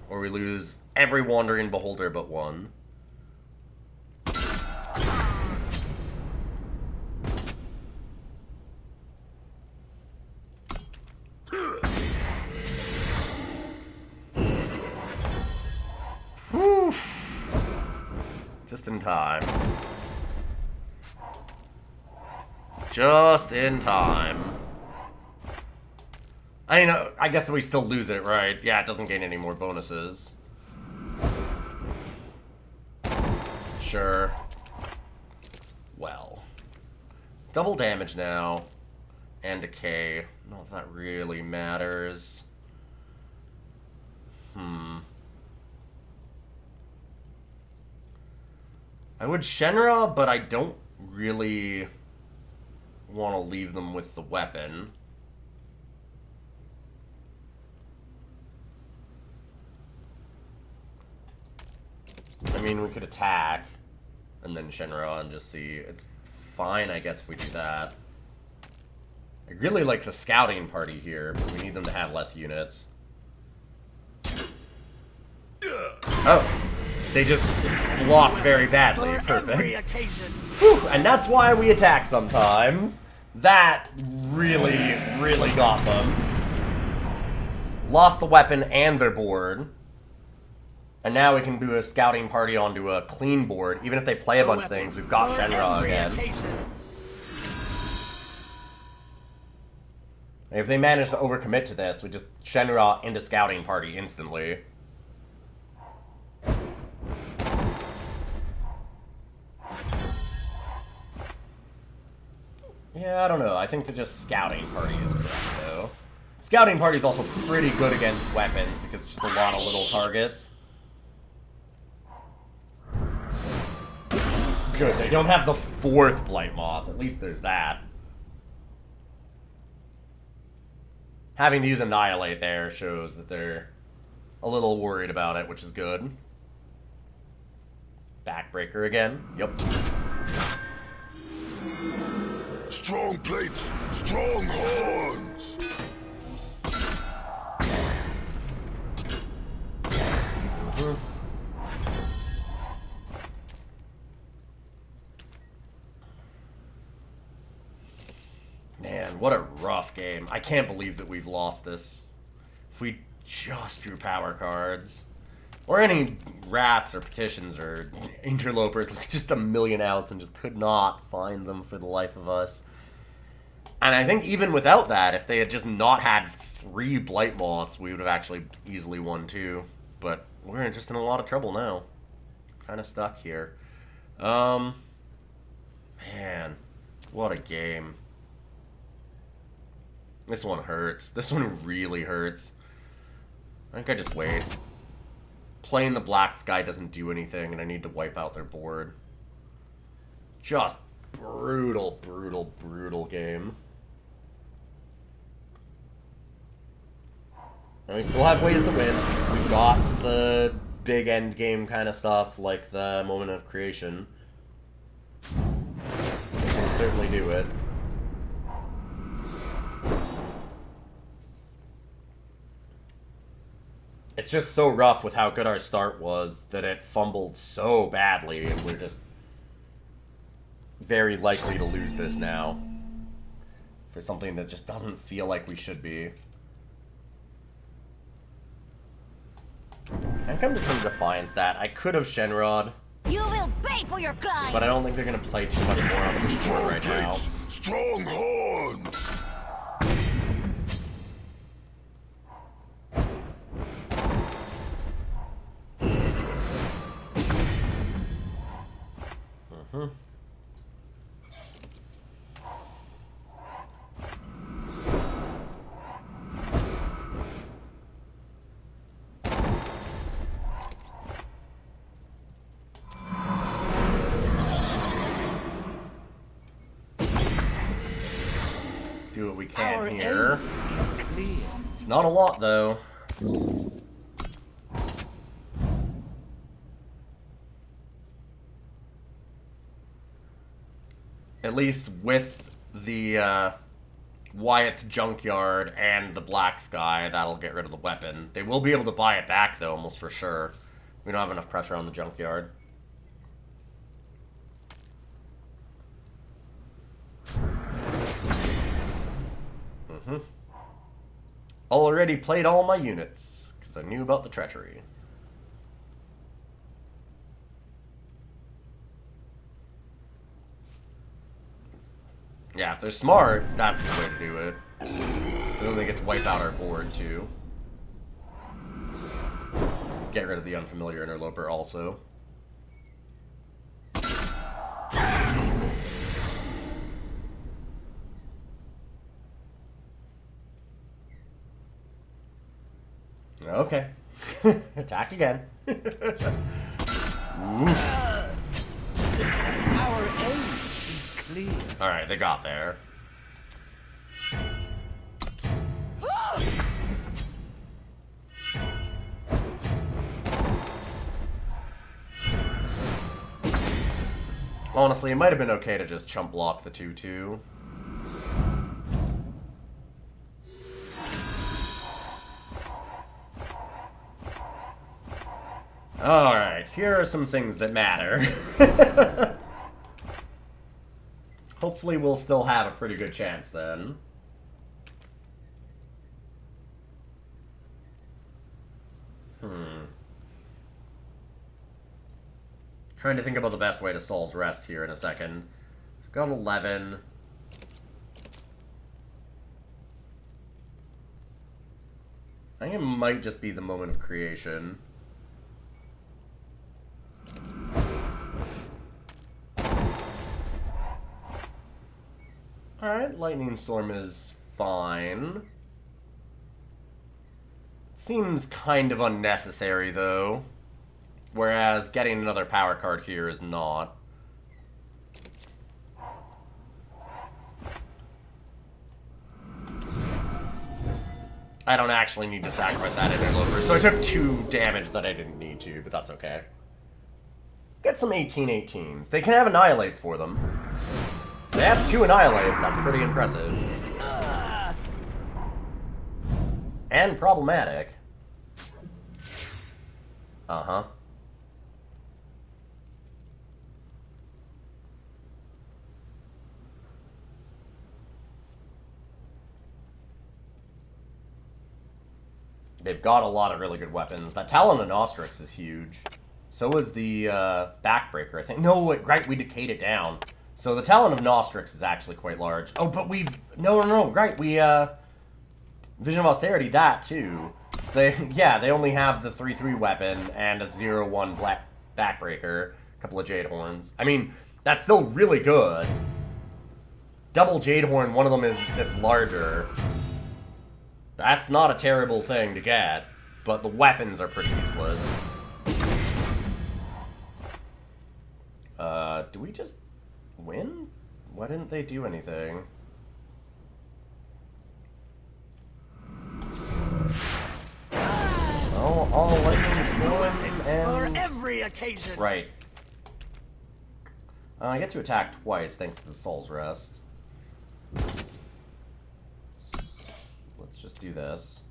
Or we lose every Wandering Beholder but one. Whew. Just in time. Just in time. I mean, I guess we still lose it, right? Yeah, it doesn't gain any more bonuses. Sure. Well. Double damage now. And decay. Not if that really matters. I would Shen-Ra, but I don't really want to leave them with the weapon. I mean, we could attack, and then Shen-Ra and just see. It's fine, I guess, if we do that. I really like the scouting party here, but we need them to have less units. Oh, they just block very badly. Perfect. Whew, and that's why we attack sometimes. That really, really got them. Lost the weapon and their board. And now we can do a scouting party onto a clean board. Even if they play a bunch of things, we've got Shen-Ra again. If they manage to overcommit to this, we just Shen-Ra into scouting party instantly. Yeah, I don't know. I think that just scouting party is correct, though. Scouting Party's also pretty good against weapons because it's just a lot of little targets. Good, they don't have the 4th Blight Moth. At least there's that. Having to use Annihilate there shows that they're a little worried about it, which is good. Backbreaker again. Yep. Strong plates, strong horns. Man, what a rough game. I can't believe that we've lost this. If we just drew power cards. Or any Wraths or Petitions or Interlopers, like just a million outs and just could not find them for the life of us. And I think even without that, if they had just not had 3 Blight Moths, we would have actually easily won too. But we're just in a lot of trouble now. Kind of stuck here. Man, what a game. This one hurts. This one really hurts. I think I just wait. Playing the Black Sky doesn't do anything, and I need to wipe out their board. Just brutal, brutal, brutal game. And we still have ways to win. We've got the big end game kind of stuff, like the Moment of Creation. We can certainly do it. It's just so rough with how good our start was that it fumbled so badly, and we're just very likely to lose this now for something that just doesn't feel like we should be. I think I'm just going to Defiance that. I could have Shen-Ra'd, You will pay for your crimes. but I don't think they're going to play too much more on this board Strong right now. plates, strong horns. Do what we can Our here. aim is clear. It's not a lot, though. At least with the Wyatt's Junkyard and the Black Sky, that'll get rid of the weapon. They will be able to buy it back, though, almost for sure. We don't have enough pressure on the Junkyard. Already played all my units, because I knew about the treachery. Yeah, if they're smart, that's the way to do it. And then they get to wipe out our board, too. Get rid of the Unfamiliar Interloper, also. Okay. Attack again. Our aim is clear. Alright, they got there. Honestly, it might have been okay to just chump block the 2/2. Alright, here are some things that matter. Hopefully we'll still have a pretty good chance then. Trying to think about the best way to Saul's Rest here in a second. Got 11. I think it might just be the Moment of Creation. Alright, Lightning Storm is fine. Seems kind of unnecessary, though. Whereas getting another power card here is not. I don't actually need to sacrifice that Interloper, so I took 2 damage that I didn't need to, but that's okay. Get some 18/18s. They can have Annihilates for them. If they have 2 Annihilates, that's pretty impressive. And problematic. Uh-huh. They've got a lot of really good weapons. That Talon of Nostrix is huge. So is the Backbreaker, I think. No, right, we decayed it down. So the Talon of Nostrix is actually quite large. Oh, but we've... No, right, we, Vision of Austerity, that, too. So they only have the 3/3 weapon and a 0/1 black Backbreaker. A couple of Jade Horns. I mean, that's still really good. Double Jade Horn, one of them it's larger. That's not a terrible thing to get, but the weapons are pretty useless. Do we just win? Why didn't they do anything? Oh, all lightning storm and... For every occasion! Right. I get to attack twice thanks to the Soul's Rest. Let's just do this.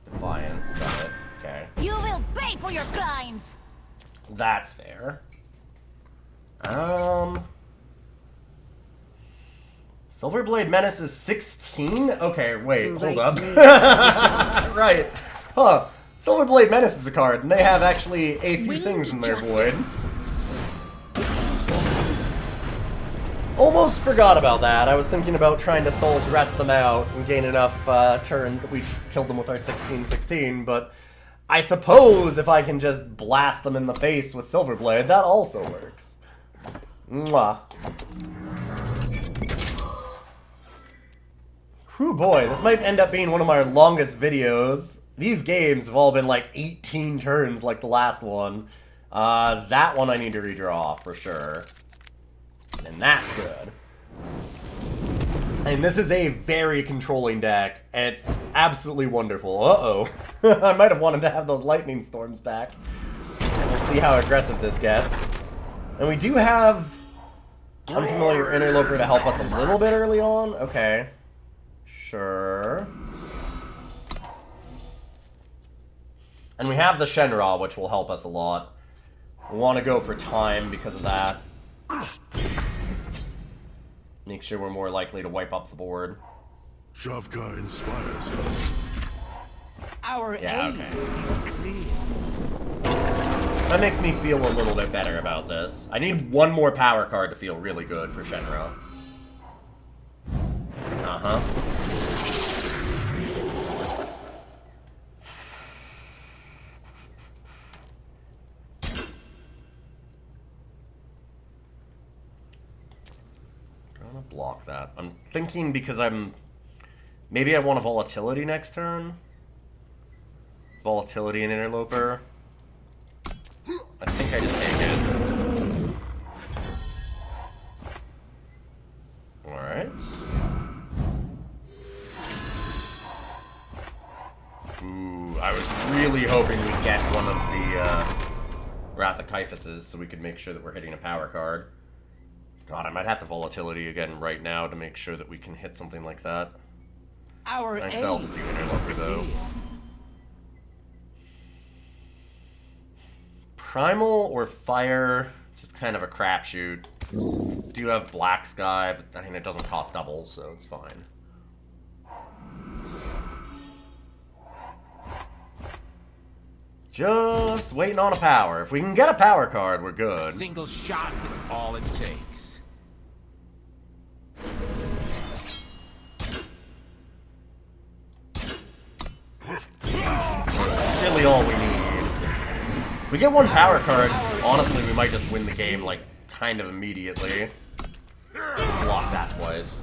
Defiance, stop it. Okay. You will pay for your crimes! That's fair. Silverblade Menace is 16? Okay, wait, hold up. Right. Huh. Silverblade Menace is a card, and they have actually a few things in their void. Almost forgot about that. I was thinking about trying to Soul's Rest them out and gain enough turns that we just killed them with our 16/16, but I suppose if I can just blast them in the face with Silverblade, that also works. Mwah. Whew, boy, this might end up being one of my longest videos. These games have all been like 18 turns like the last one. That one I need to redraw for sure. And that's good. And this is a very controlling deck, and it's absolutely wonderful. Uh-oh. I might have wanted to have those lightning storms back. We'll see how aggressive this gets. And we do have Unfamiliar Interloper to help us a little bit early on. Okay. Sure. And we have the Shen-Ra, which will help us a lot. We want to go for time because of that. Make sure we're more likely to wipe up the board. Shavka inspires us. Our aim is clear. That makes me feel a little bit better about this. I need one more power card to feel really good for Shen-Ra. Uh-huh. Gonna block that. I'm thinking because maybe I want a Volatility next turn. Volatility and Interloper. I think I just take it. Alright. Ooh, I was really hoping we'd get one of the Wrath of Caiphus's so we could make sure that we're hitting a power card. God, I might have to Volatility again right now to make sure that we can hit something like that. Our Actually, I'll just do Interloper though. Primal or Fire, it's just kind of a crapshoot. Do have Black Sky, but I mean it doesn't cost double, so it's fine. Just waiting on a power. If we can get a power card, we're good. A single shot is all it takes. Really all we need. If we get one power card, honestly, we might just win the game, like, kind of immediately. Block that twice.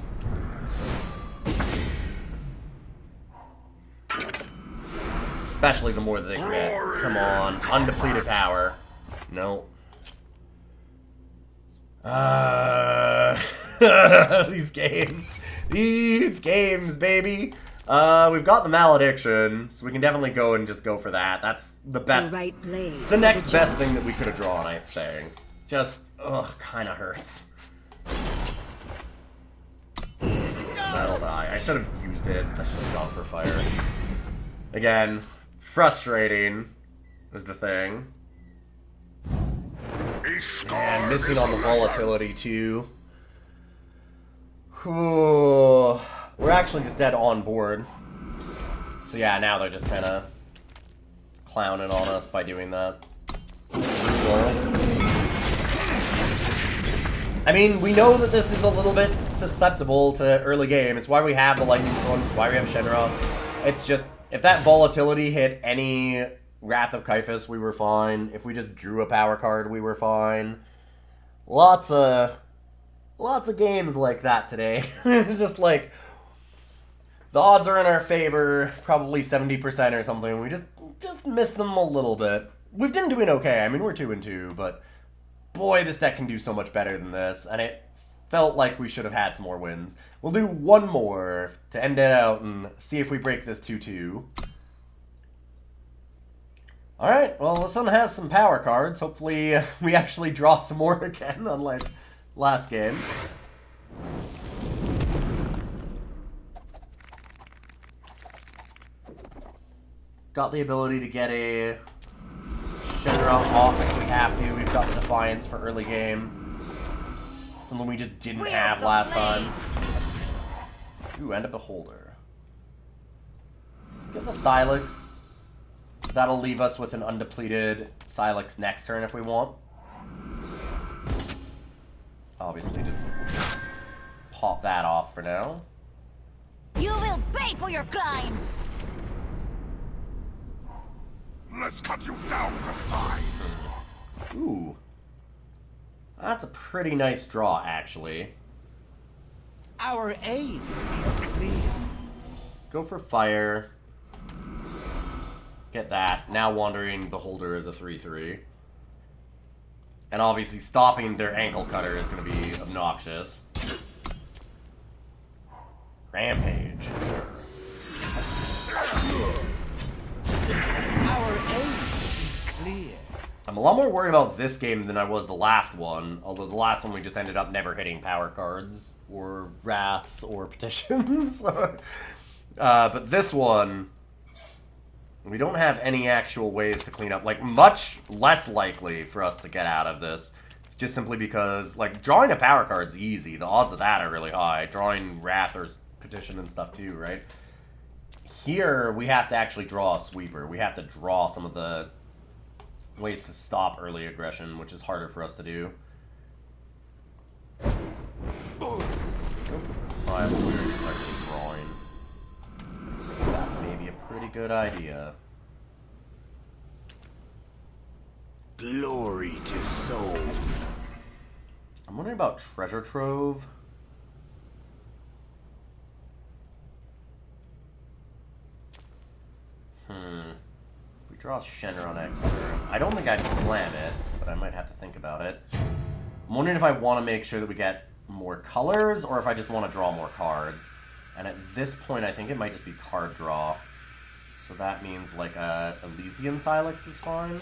especially the more that they can get. Come on, undepleted power. No. These games, baby. We've got the Malediction, so we can definitely go and just go for that. That's the best. The right blade. It's the next best thing that we could have drawn, I think. Just, ugh, kind of hurts. That'll die. I should have used it. I should have gone for fire. Again, frustrating is the thing. And missing on the volatility too. Ooh, we're actually just dead on board. So yeah, now they're just kind of clowning on us by doing that. I mean, we know that this is a little bit susceptible to early game. It's why we have the Lightning Storm. It's why we have Shen-Ra. It's just, if that volatility hit any Wrath of Caiphus, we were fine. If we just drew a power card, we were fine. Lots of games like that today. Just like, the odds are in our favor, probably 70% or something. We just missed them a little bit. We've been doing okay. I mean, we're 2-2, but boy, this deck can do so much better than this, and it felt like we should have had some more wins. We'll do one more to end it out and see if we break this 2-2. Alright, well, this one has some power cards. Hopefully, we actually draw some more again, unlike last game. Got the ability to get a Shen-Ra off if we have to. We've got the Defiance for early game. Something we just didn't have last time. Ooh, and a Beholder. Let's get the Cylix. That'll leave us with an undepleted Cylix next turn if we want. Obviously, just pop that off for now. You will pay for your crimes! Let's cut you down to 5. Ooh. That's a pretty nice draw, actually. Our aim is clear. Go for fire. Get that. Now Wandering Beholder is a 3-3. And obviously stopping their ankle cutter is going to be obnoxious. Rampage, sure. Our aim is clear. I'm a lot more worried about this game than I was the last one, although the last one we just ended up never hitting power cards, or wraths, or petitions. But this one, we don't have any actual ways to clean up. Like, much less likely for us to get out of this, just simply because, like, drawing a power card's easy. The odds of that are really high. Drawing wrath or petition and stuff too, right? Here, we have to actually draw a sweeper. We have to draw some of the ways to stop early aggression, which is harder for us to do. Go for primal, we're going to start drawing. That's maybe a pretty good idea. Glory to soul. I'm wondering about Treasure Trove. If we draw Shen-Ra next turn, I don't think I'd slam it, but I might have to think about it. I'm wondering if I want to make sure that we get more colors, or if I just want to draw more cards. And at this point, I think it might just be card draw. So that means, like, Elysian Cylix is fine.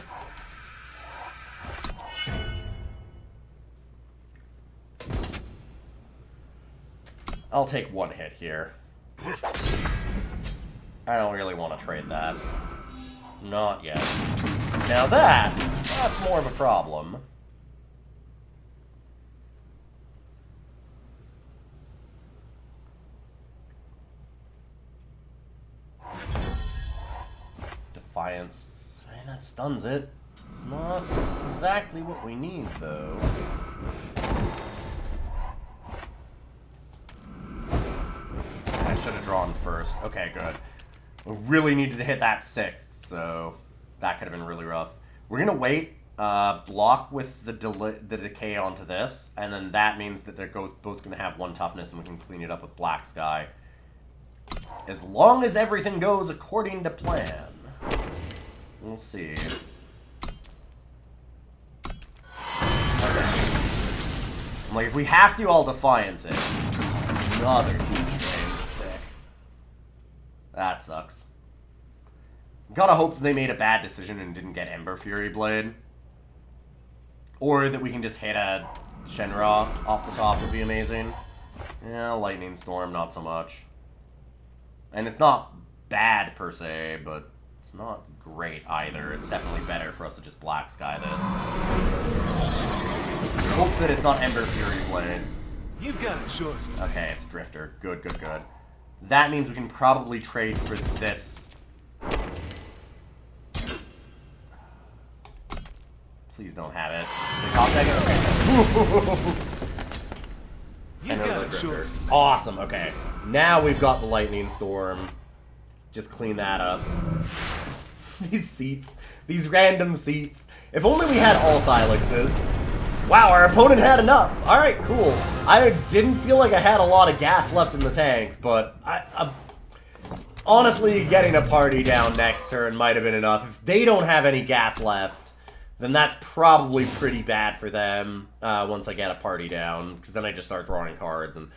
I'll take one hit here. I don't really want to trade that. Not yet. Now that's more of a problem. Defiance. And that stuns it. It's not exactly what we need, though. I should have drawn first. Okay, good. We really needed to hit that 6th, so that could have been really rough. We're going to wait, block with the decay onto this, and then that means that they're both going to have 1 toughness, and we can clean it up with Black Sky. As long as everything goes according to plan. We'll see. I'm like, if we have to, I'll Defiance it. Another siege train. Sick. That sucks. Gotta hope that they made a bad decision and didn't get Ember Fury Blade. Or that we can just hit a Shen-Ra off the top would be amazing. Yeah, Lightning Storm, not so much. And it's not bad per se, but it's not great either. It's definitely better for us to just Black Sky this. Hope that it's not Ember Fury Blade. You've got a choice. Okay, it's Drifter. Good, good, good. That means we can probably trade for this. Please don't have it. You've got a choice. Awesome, okay. Now we've got the Lightning Storm. Just clean that up. These seats. These random seats. If only we had all Cylixes. Wow, our opponent had enough. Alright, cool. I didn't feel like I had a lot of gas left in the tank, but honestly, getting a party down next turn might have been enough. If they don't have any gas left, then that's probably pretty bad for them once I get a party down, because then I just start drawing cards, and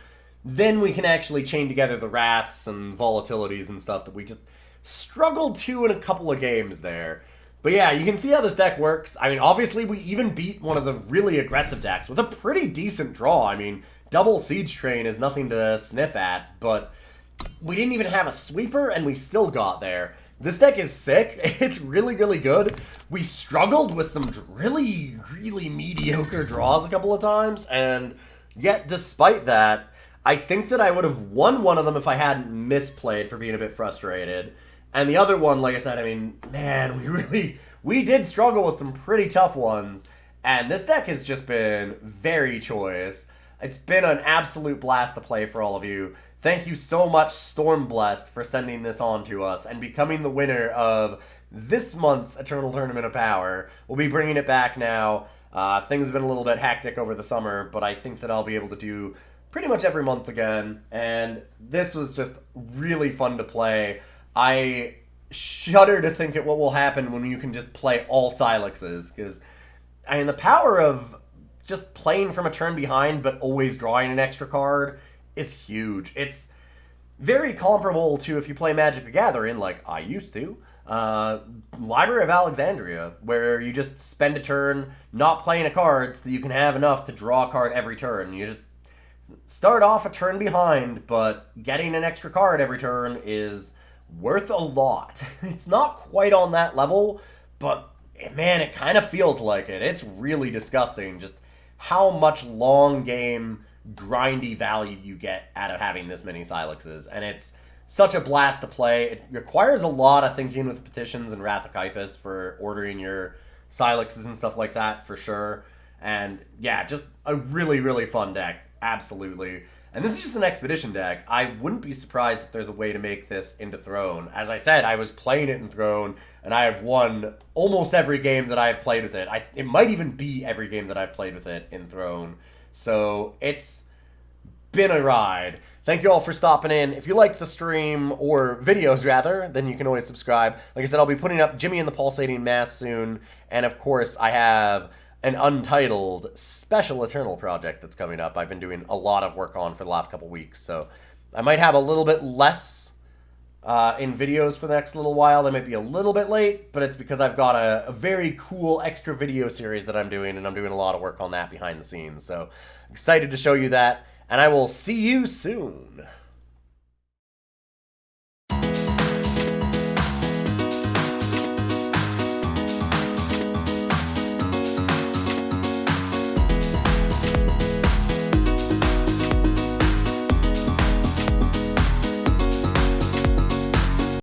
then we can actually chain together the Wraths and Volatilities and stuff that we just struggled to in a couple of games there. But yeah, you can see how this deck works. I mean, obviously, we even beat one of the really aggressive decks with a pretty decent draw. I mean, double Siege Train is nothing to sniff at, but we didn't even have a sweeper, and we still got there. This deck is sick. It's really, really good. We struggled with some really, really mediocre draws a couple of times, and yet, despite that, I think that I would have won one of them if I hadn't misplayed for being a bit frustrated. And the other one, like I said, I mean, man, we did struggle with some pretty tough ones. And this deck has just been very choice. It's been an absolute blast to play for all of you. Thank you so much, Stormblessed, for sending this on to us and becoming the winner of this month's Eternal Tournament of Power. We'll be bringing it back now. Things have been a little bit hectic over the summer, but I think that I'll be able to do pretty much every month again. And this was just really fun to play. I shudder to think at what will happen when you can just play all Cylixes, because, I mean, the power of just playing from a turn behind but always drawing an extra card is huge. It's very comparable to if you play Magic the Gathering, like I used to, Library of Alexandria, where you just spend a turn not playing a card so that you can have enough to draw a card every turn. You just start off a turn behind, but getting an extra card every turn is worth a lot. It's not quite on that level, but man, it kind of feels like it. It's really disgusting just how much long game grindy value you get out of having this many Cylixes, and it's such a blast to play. It requires a lot of thinking with petitions and Wrath of Caiphus for ordering your Cylixes and stuff like that, for sure. And yeah, just a really, really fun deck. Absolutely. And this is just an Expedition deck. I wouldn't be surprised if there's a way to make this into Throne. As I said, I was playing it in Throne, and I have won almost every game that I've played with it. It might even be every game that I've played with it in Throne. So it's been a ride. Thank you all for stopping in. If you like the stream, or videos rather, then you can always subscribe. Like I said, I'll be putting up Jimmy and the Pulsating Mass soon. And of course, I have an Untitled special Eternal project that's coming up. I've been doing a lot of work on for the last couple weeks, so I might have a little bit less in videos for the next little while. They might be a little bit late, but it's because I've got a very cool extra video series that I'm doing, and I'm doing a lot of work on that behind the scenes. So excited to show you that, and I will see you soon.